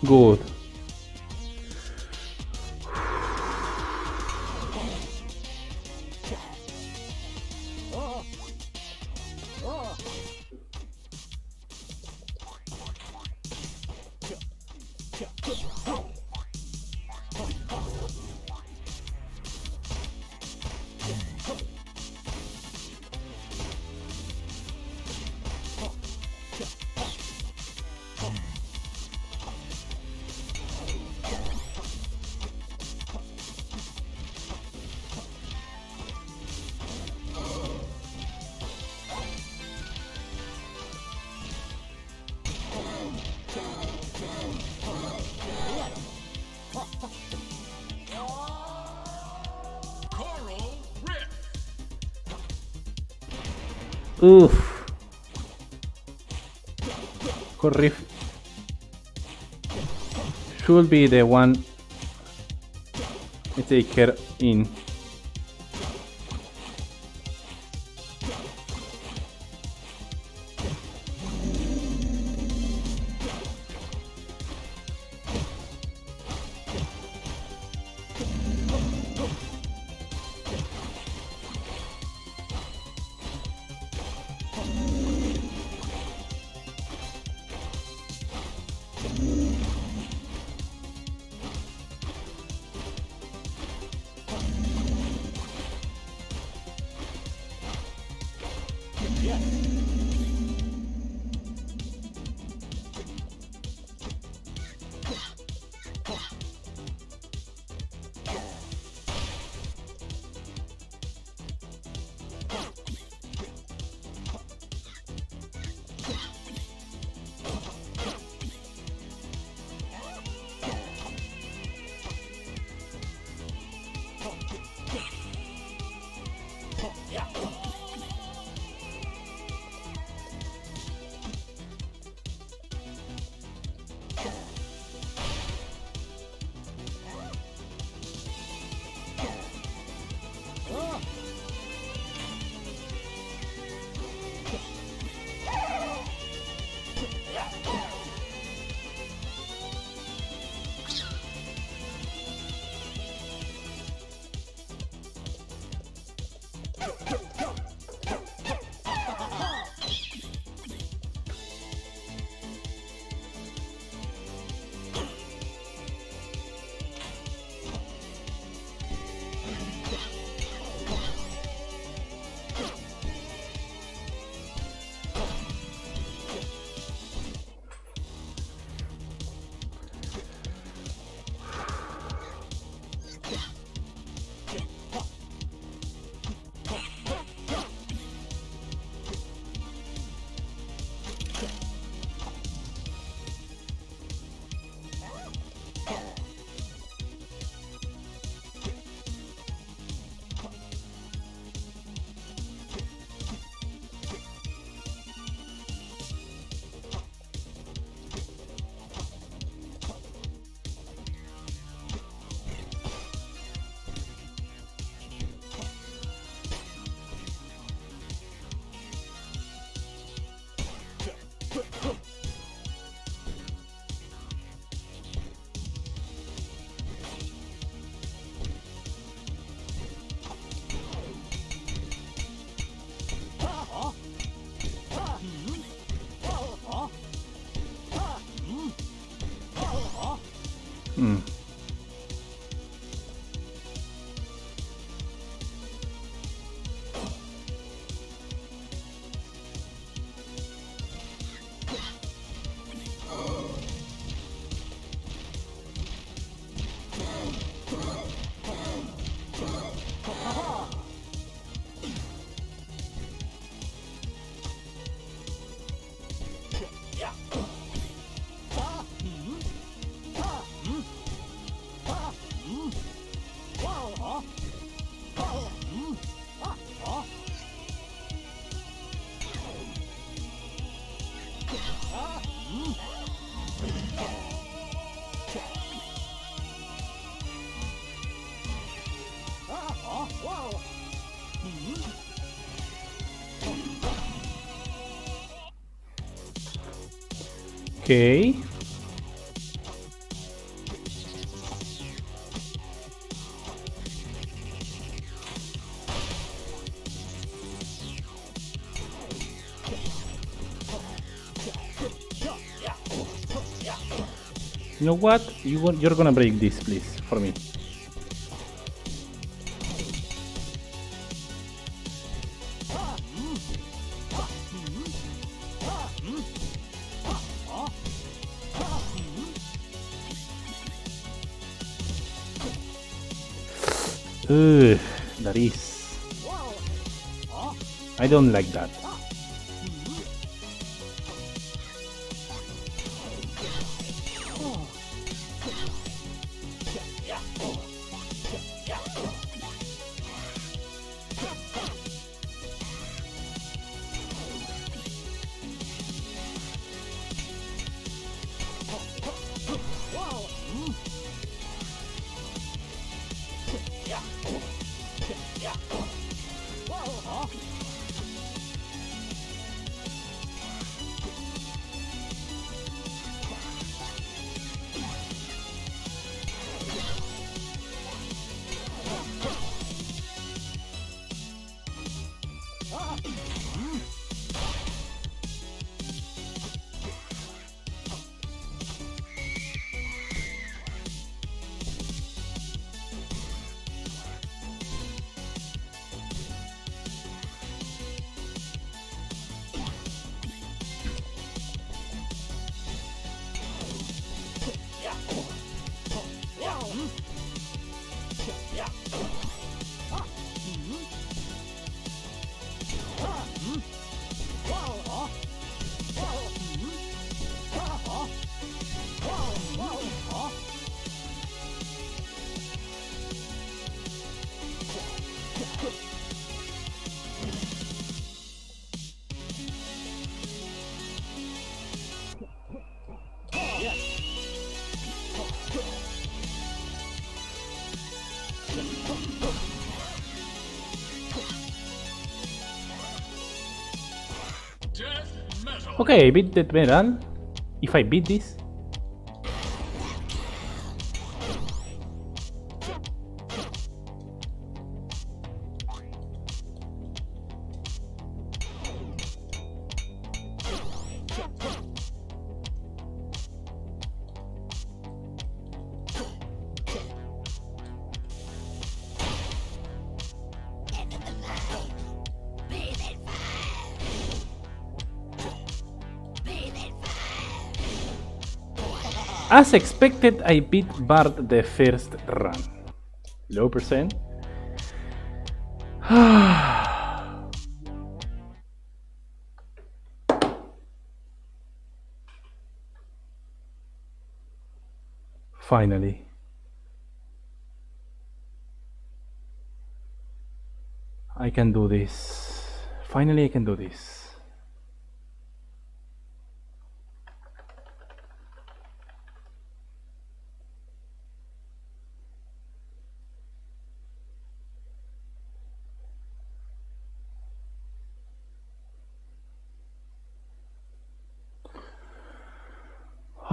A: Good. Oof. Corrif should be the one I take her in. Okay. You know what? You're gonna break this, please, for me. Ugh, that is. I don't like that. Okay, I beat that metal. If I beat this. As expected, I beat Bard the first run. Low percent. Finally. I can do this. Finally, I can do this.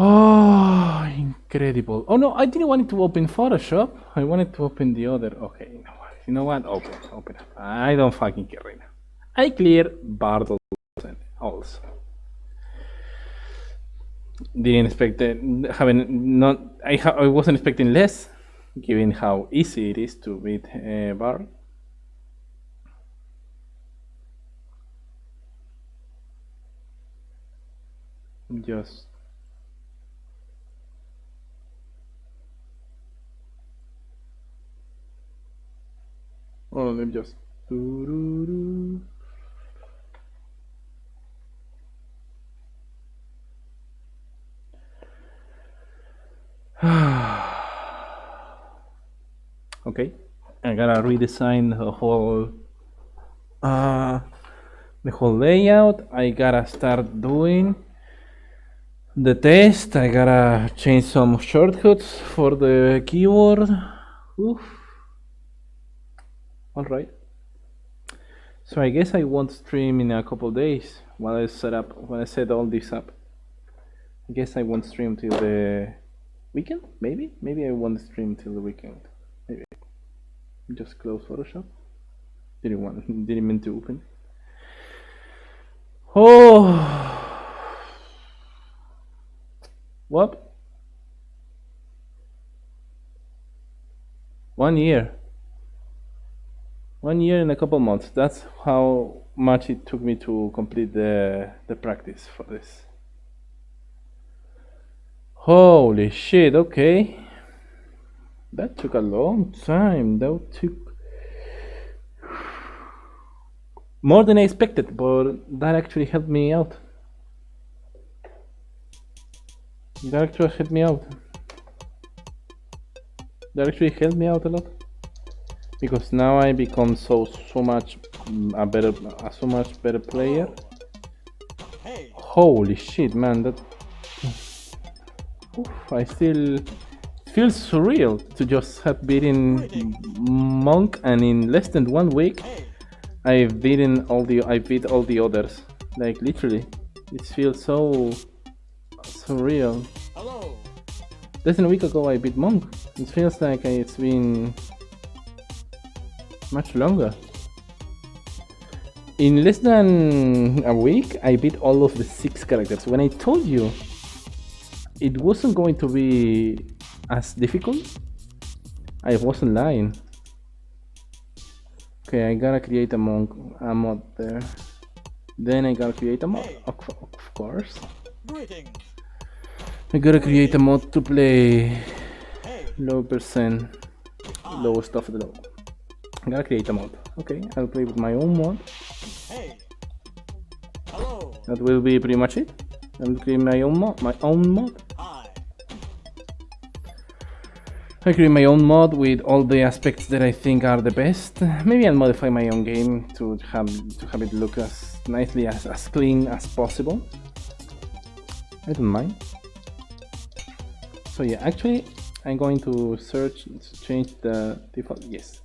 A: Oh, incredible. Oh no, I didn't want it to open Photoshop. I wanted to open the other. Okay, you know what? Open up. I don't fucking care right now. I clear Bartle also. Didn't expect it. Haven't not. I wasn't expecting less, given how easy it is to beat Bar. Just oh, let me just. Doo-doo-doo. Okay, I gotta redesign uh, the whole layout. I gotta start doing the test. I gotta change some shortcuts for the keyboard. Oof. All right. So I guess I won't stream in a couple days while I set all this up. I guess I won't stream till the weekend. Maybe I won't stream till the weekend. Maybe just close Photoshop. Didn't mean to open. Oh, what? 1 year. 1 year and a couple months. That's how much it took me to complete the practice for this. Holy shit, okay. That took a long time. That took more than I expected, but that actually helped me out. That actually helped me out. That actually helped me out a lot. Because now I become so much so much better player. Holy shit, man! That I still it feels surreal to just have beaten Monk, and in less than 1 week, I beat all the others. Like literally, it feels so surreal. Less than a week ago, I beat Monk. It feels like it's been much longer. In less than a week, I beat all of the 6 characters. When I told you it wasn't going to be as difficult, I wasn't lying. Okay, I gotta create a mod there. Then I gotta create a mod, of course. I gotta create a mod to play low percent, low stuff at the low. I gotta create a mod. Okay, I'll play with my own mod. That will be pretty much it. I'll create my own mod. I create my own mod with all the aspects that I think are the best. Maybe I'll modify my own game to have it look as nicely as clean as possible. I don't mind. So yeah, actually, I'm going to change the default. Yes.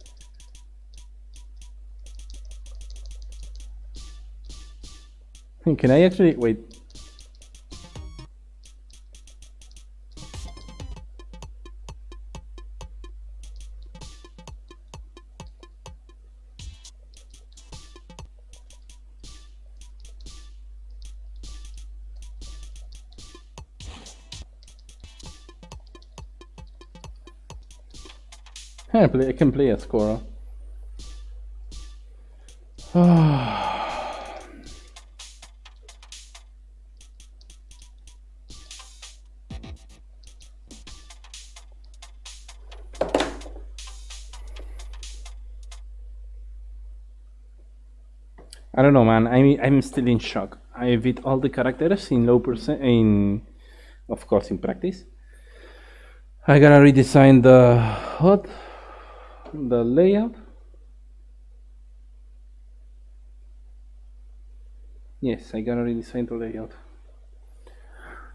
A: Can I actually wait? I can play a scorer. I don't know, man. I'm still in shock. I beat all the characters in low percent, of course, in practice. I gotta redesign the layout. Yes, I gotta redesign the layout.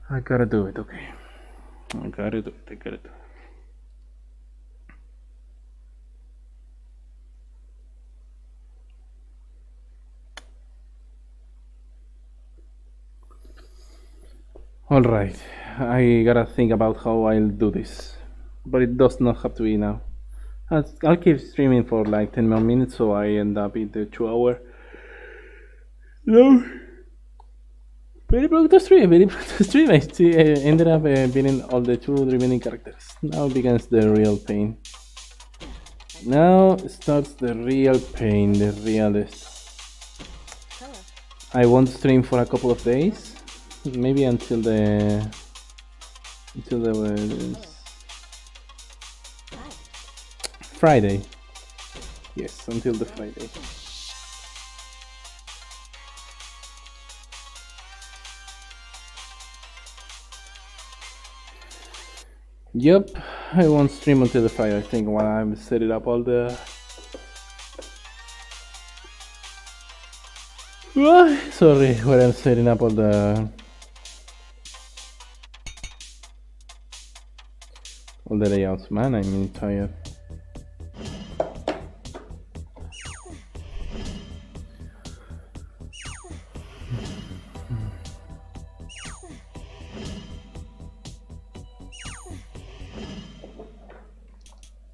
A: I gotta do it. Okay, I gotta do it. All right, I gotta think about how I'll do this, but it does not have to be now. I'll keep streaming for like 10 more minutes, so I end up in the 2 hour. No. Very productive stream, very productive stream. I ended up beating all the 2 remaining characters. Now begins the real pain. Now starts the real pain, the realest. I won't stream for a couple of days, maybe until the Friday. Yes, until the Friday. Yep, I won't stream until the Friday. I think while I'm setting up all the. Sorry, when I'm setting up all the layouts, man. I'm tired.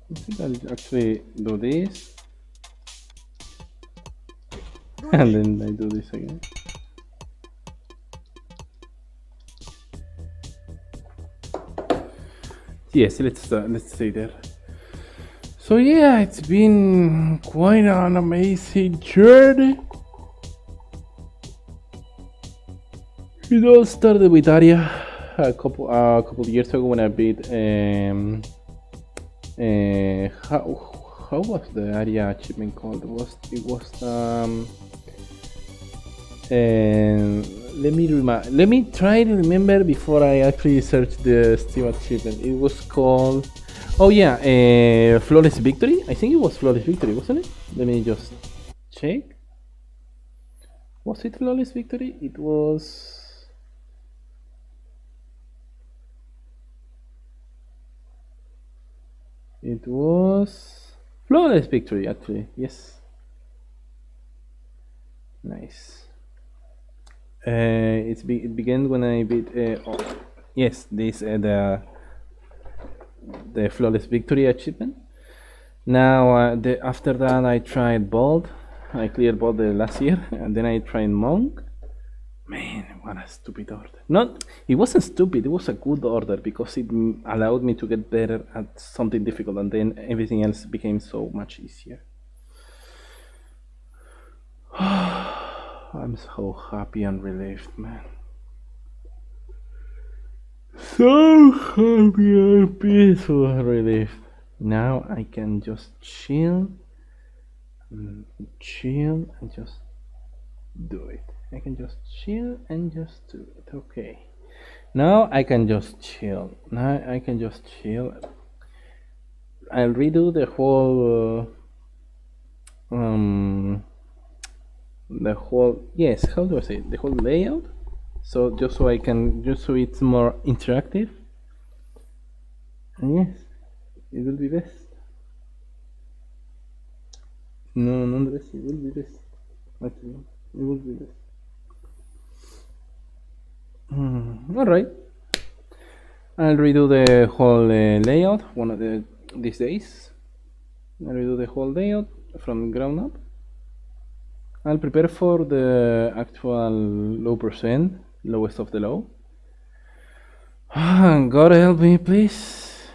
A: I think I'll actually do this. And then I do this again. Yes, let's stay there. So yeah, it's been quite an amazing journey. It all started with Aria a couple of years ago when I beat how was the Aria achievement called? It was let me try to remember before I actually search the Steam achievement. It was called, oh yeah, Flawless Victory. I think it was Flawless Victory, wasn't it? Let me just check. Was it Flawless Victory? It was. It was Flawless Victory, actually. Yes. Nice. It began when I beat. Yes, this the Flawless Victory achievement. Now, after that, I tried Bold. I cleared Bold last year, and then I tried Monk. Man, what a stupid order. It wasn't stupid, it was a good order because it allowed me to get better at something difficult, and then everything else became so much easier. I'm so happy and relieved, man. So happy and peaceful and relieved. Now I can just chill and just do it. I can just chill and just do it. Okay. Now I can just chill. I'll redo the whole yes, how do I say it? The whole layout. So so it's more interactive. And yes, it will be best. No, not the best. It will be best. Actually, it will be best. All right. I'll redo the whole layout one of these days. I'll redo the whole layout from ground up. I'll prepare for the actual low percent, lowest of the low. God help me, please,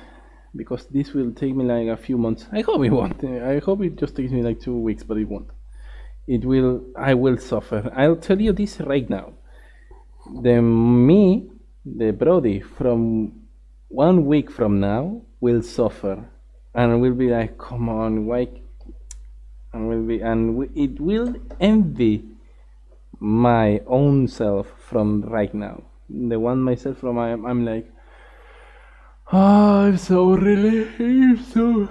A: because this will take me like a few months. I hope it won't. I hope it just takes me like 2 weeks, but it won't. It will. I will suffer. I'll tell you this right now. The Brody from 1 week from now will suffer, and will be like, come on, why? And it will envy my own self from right now. The one myself from I'm like, I'm so relieved, so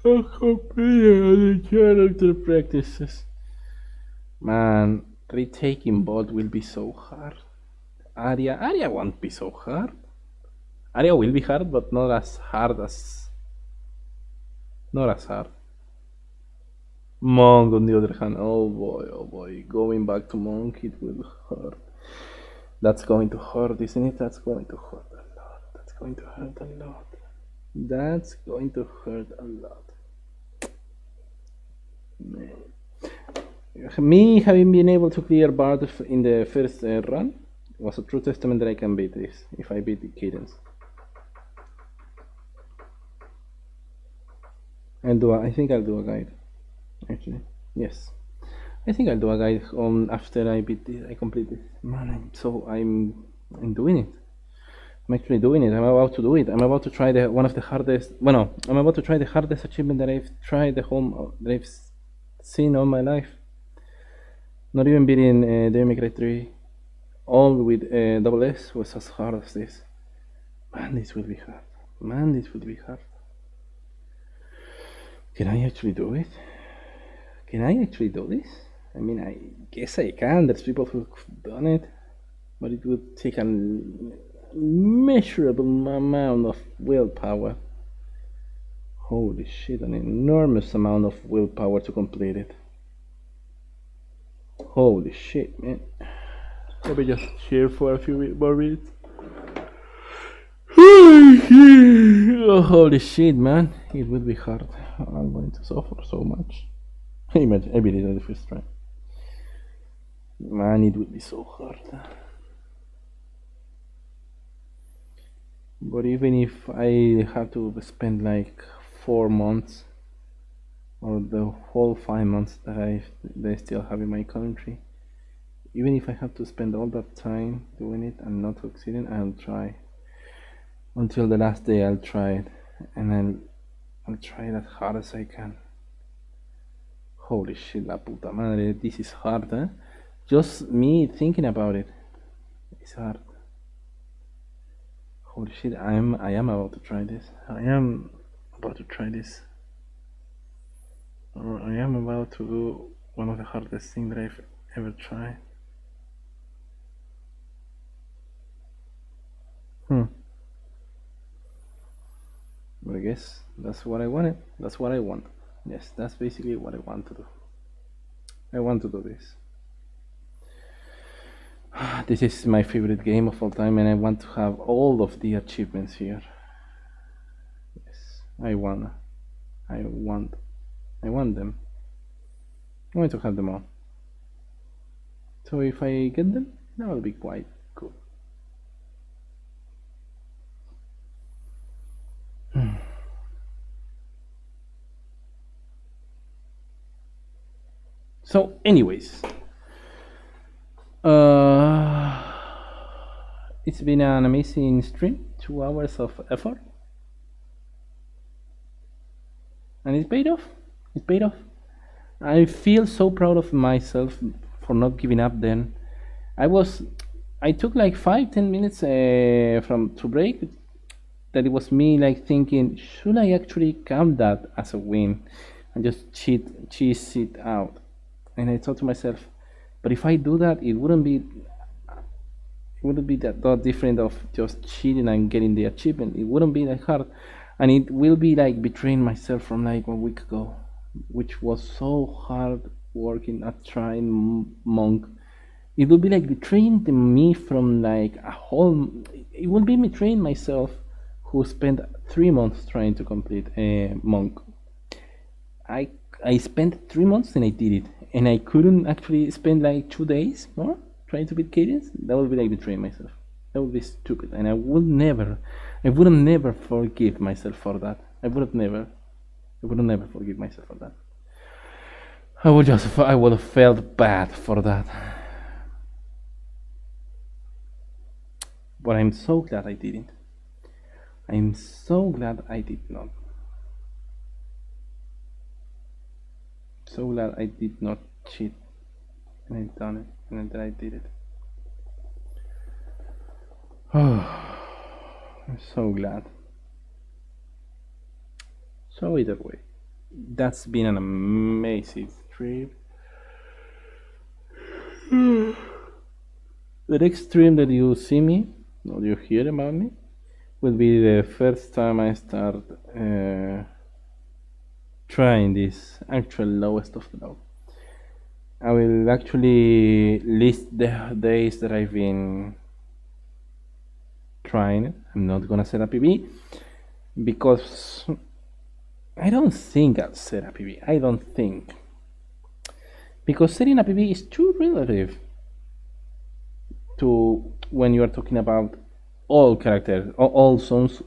A: happy. The character practices. Man, retaking bot will be so hard. Aria won't be so hard. Aria will be hard, but not as hard. Monk, on the other hand, oh boy, going back to Monk, it will hurt. That's going to hurt, isn't it? That's going to hurt a lot. That's going to hurt a lot. Man. Me having been able to clear Bard in the first run, was a true testament that I can beat this if I beat the Cadence. I think I'll do a guide. Actually, yes. I think I'll do a guide after I beat this. I complete this. Man, I'm doing it. I'm actually doing it. I'm about to do it. I'm about to try one of the hardest. Well, no, I'm about to try the hardest achievement that I've tried that I've seen all my life. Not even beating Devil May Cry 3, all with double S was as hard as this. Man, this will be hard. Man, this will be hard. Can I actually do it? Can I actually do this? I mean, I guess I can. There's people who've done it, but it would take a measurable amount of willpower. Holy shit, an enormous amount of willpower to complete it. Holy shit, man. Let me just cheer for a few more minutes. Oh, holy shit, man. It will be hard. I'm going to suffer so much. Imagine, I beat it on the first try. Man, it would be so hard. But even if I have to spend like 4 months or the whole 5 months that they still have in my country, even if I have to spend all that time doing it and not succeeding, I'll try. Until the last day I'll try it, and I'll try it as hard as I can. Holy shit, la puta madre, this is hard, eh? Just me thinking about it, it's hard. Holy shit, I am about to try this. I am about to try this. Or I am about to do one of the hardest things that I've ever tried. But I guess that's what I wanted. That's what I want. Yes, that's basically what I want to do. I want to do this. This is my favorite game of all time, and I want to have all of the achievements here. Yes, I want them. I want to have them all. So if I get them, that will be quite cool. So, anyways, it's been an amazing stream. 2 hours of effort, and it paid off. It paid off. I feel so proud of myself for not giving up. Then I took like 5-10 minutes to break. That it was me like thinking, should I actually count that as a win and just cheese it out? And I thought to myself, but if I do that, it wouldn't be that different of just cheating and getting the achievement. It wouldn't be that hard, and it will be like betraying myself from like 1 week ago, which was so hard working at trying monk. It will be like betraying me from like a whole. It will be betraying myself, who spent 3 months trying to complete a monk. I spent 3 months and I did it, and I couldn't actually spend like 2 days more trying to beat Cadence. That would be like betraying myself. That would be stupid, and I would never forgive myself for that. I would never forgive myself for that. I would have felt bad for that. But I'm so glad I didn't. I'm so glad I did not. So glad I did not cheat, and I done it, and that I did it. Oh, I'm so glad. So either way, that's been an amazing trip. The next stream that you see me, or you hear about me, will be the first time I start trying this actual lowest of the low. I will actually list the days that I've been trying it. I'm not gonna set a PB because I don't think I'll set a PB. I don't think, because setting a PB is too relative to when you are talking about all characters, all songs,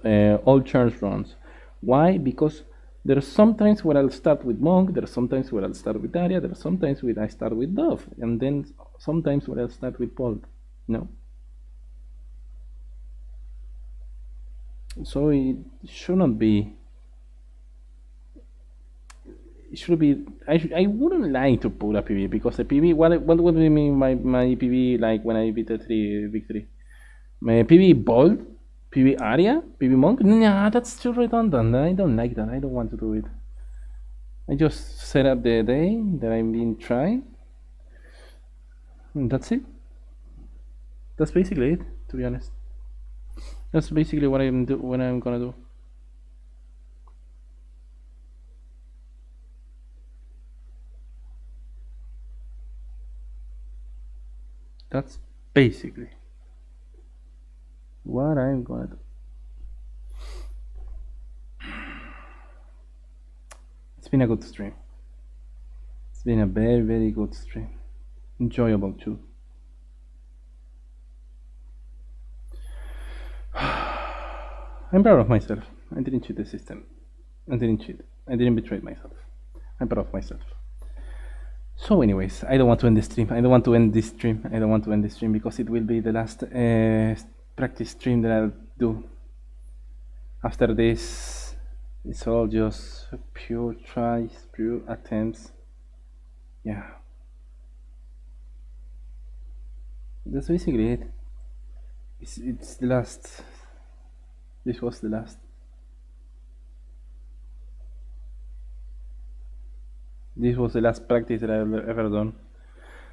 A: all chars runs. Why? Because there are sometimes where I'll start with Monk, there are sometimes where I'll start with Arya, there are sometimes where I start with Dove, and then sometimes where I'll start with Paul. No. So it should not be. It should be. I wouldn't like to put a PV because the PV. What do you mean my PV like when I beat the 3 victory? My PV Bold, PV Arya, PV Monk? Nah, that's too redundant. I don't like that. I don't want to do it. I just set up the day that I've been trying. And that's it. That's basically it, to be honest. That's basically what I'm gonna do. That's basically what I'm gonna do. It's been a good stream. It's been a very, very good stream. Enjoyable too. I'm proud of myself. I didn't cheat the system. I didn't cheat. I didn't betray myself. I'm proud of myself. So, anyways, I don't want to end the stream. I don't want to end this stream. I don't want to end this stream because it will be the last practice stream that I'll do. After this, it's all just pure tries, pure attempts. Yeah. That's basically it. It's the last. This was the last. This was the last practice that I've ever done.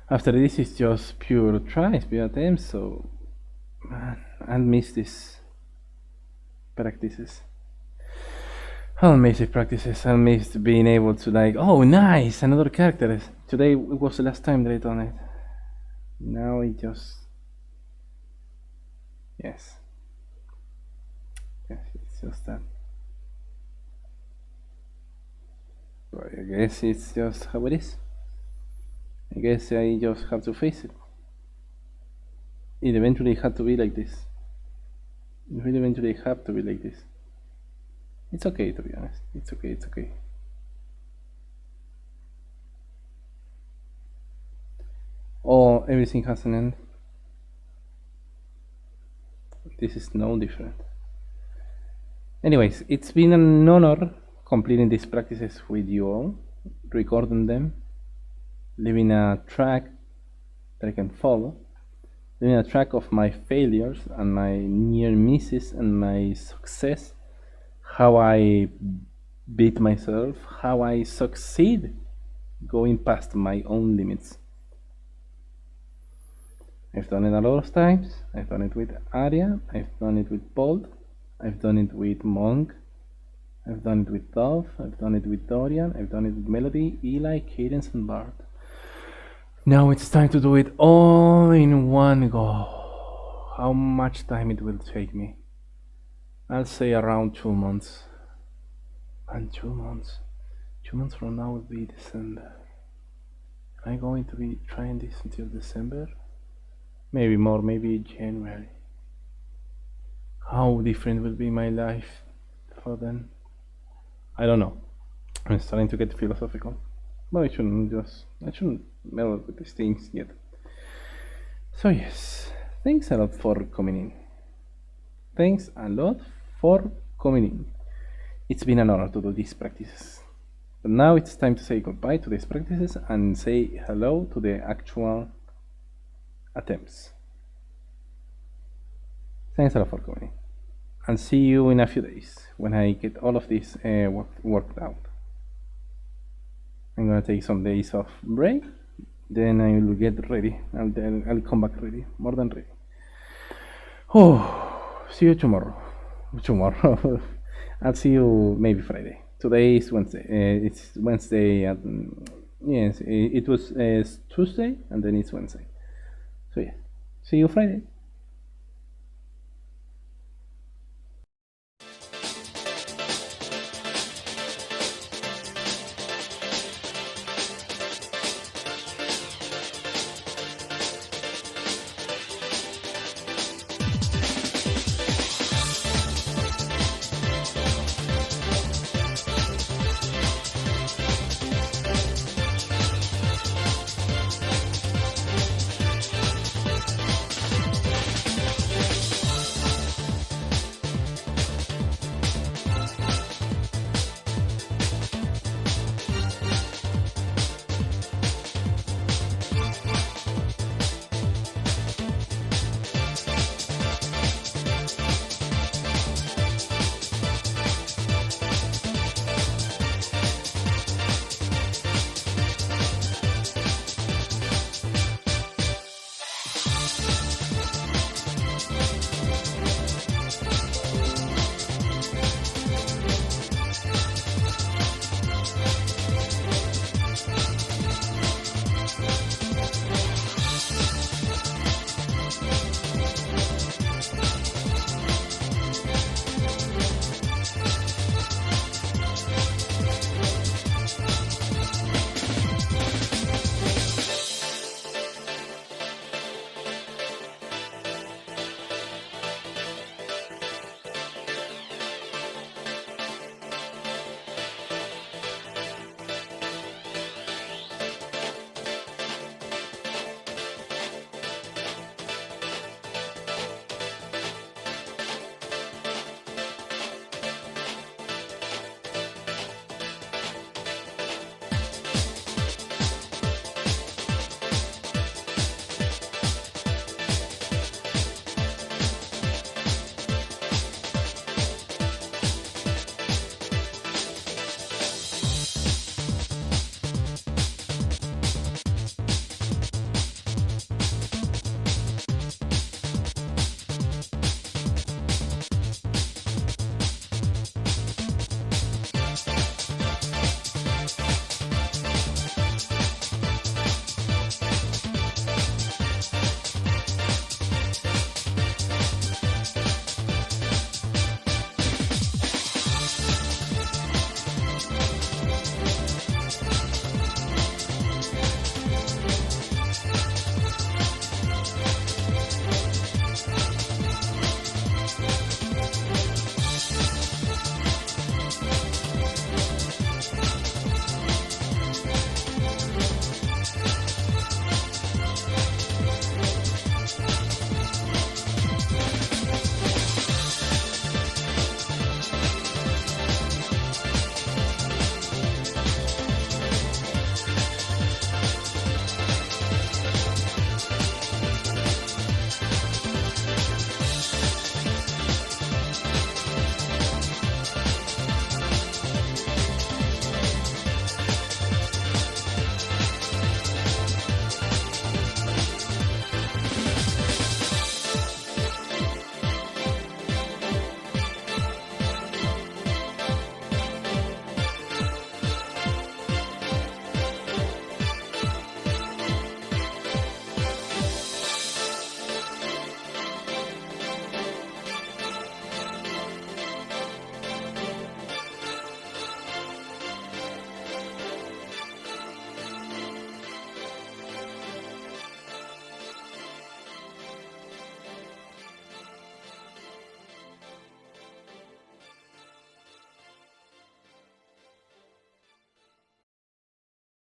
A: After this, it's just pure tries, pure attempts. So, man, I'll miss these practices. I'll miss the practices. I'll miss being able to like, oh, nice, another character. Today was the last time that I done it. Now it just, yes, it's just that. But I guess it's just how it is. I guess I just have to face it. It eventually had to be like this. It will eventually have to be like this. It's okay, to be honest. It's okay, it's okay. Oh, everything has an end. This is no different. Anyways, it's been an honor completing these practices with you all, recording them, leaving a track that I can follow, leaving a track of my failures and my near misses and my success, how I beat myself, how I succeed going past my own limits. I've done it a lot of times. I've done it with Arya, I've done it with Bolt, I've done it with Monk, I've done it with Dove, I've done it with Dorian, I've done it with Melody, Eli, Cadence, and Bard. Now it's time to do it all in one go. How much time it will take me? I'll say around 2 months. And 2 months. 2 months from now will be December. Am I going to be trying this until December? Maybe more, maybe January. How different will be my life for then? I don't know. I'm starting to get philosophical. But I shouldn't meddle with these things yet. So yes, thanks a lot for coming in. Thanks a lot for coming in. It's been an honor to do these practices. But now it's time to say goodbye to these practices and say hello to the actual attempts. Thanks a lot for coming in. And see you in a few days when I get all of this worked out. I'm gonna take some days off break, then I will get ready. I'll come back ready, more than ready. Oh, see you tomorrow. Tomorrow, I'll see you maybe Friday. Today is Wednesday. It's Wednesday. Yes, it was Tuesday, and then it's Wednesday. So yeah, see you Friday.
B: Right.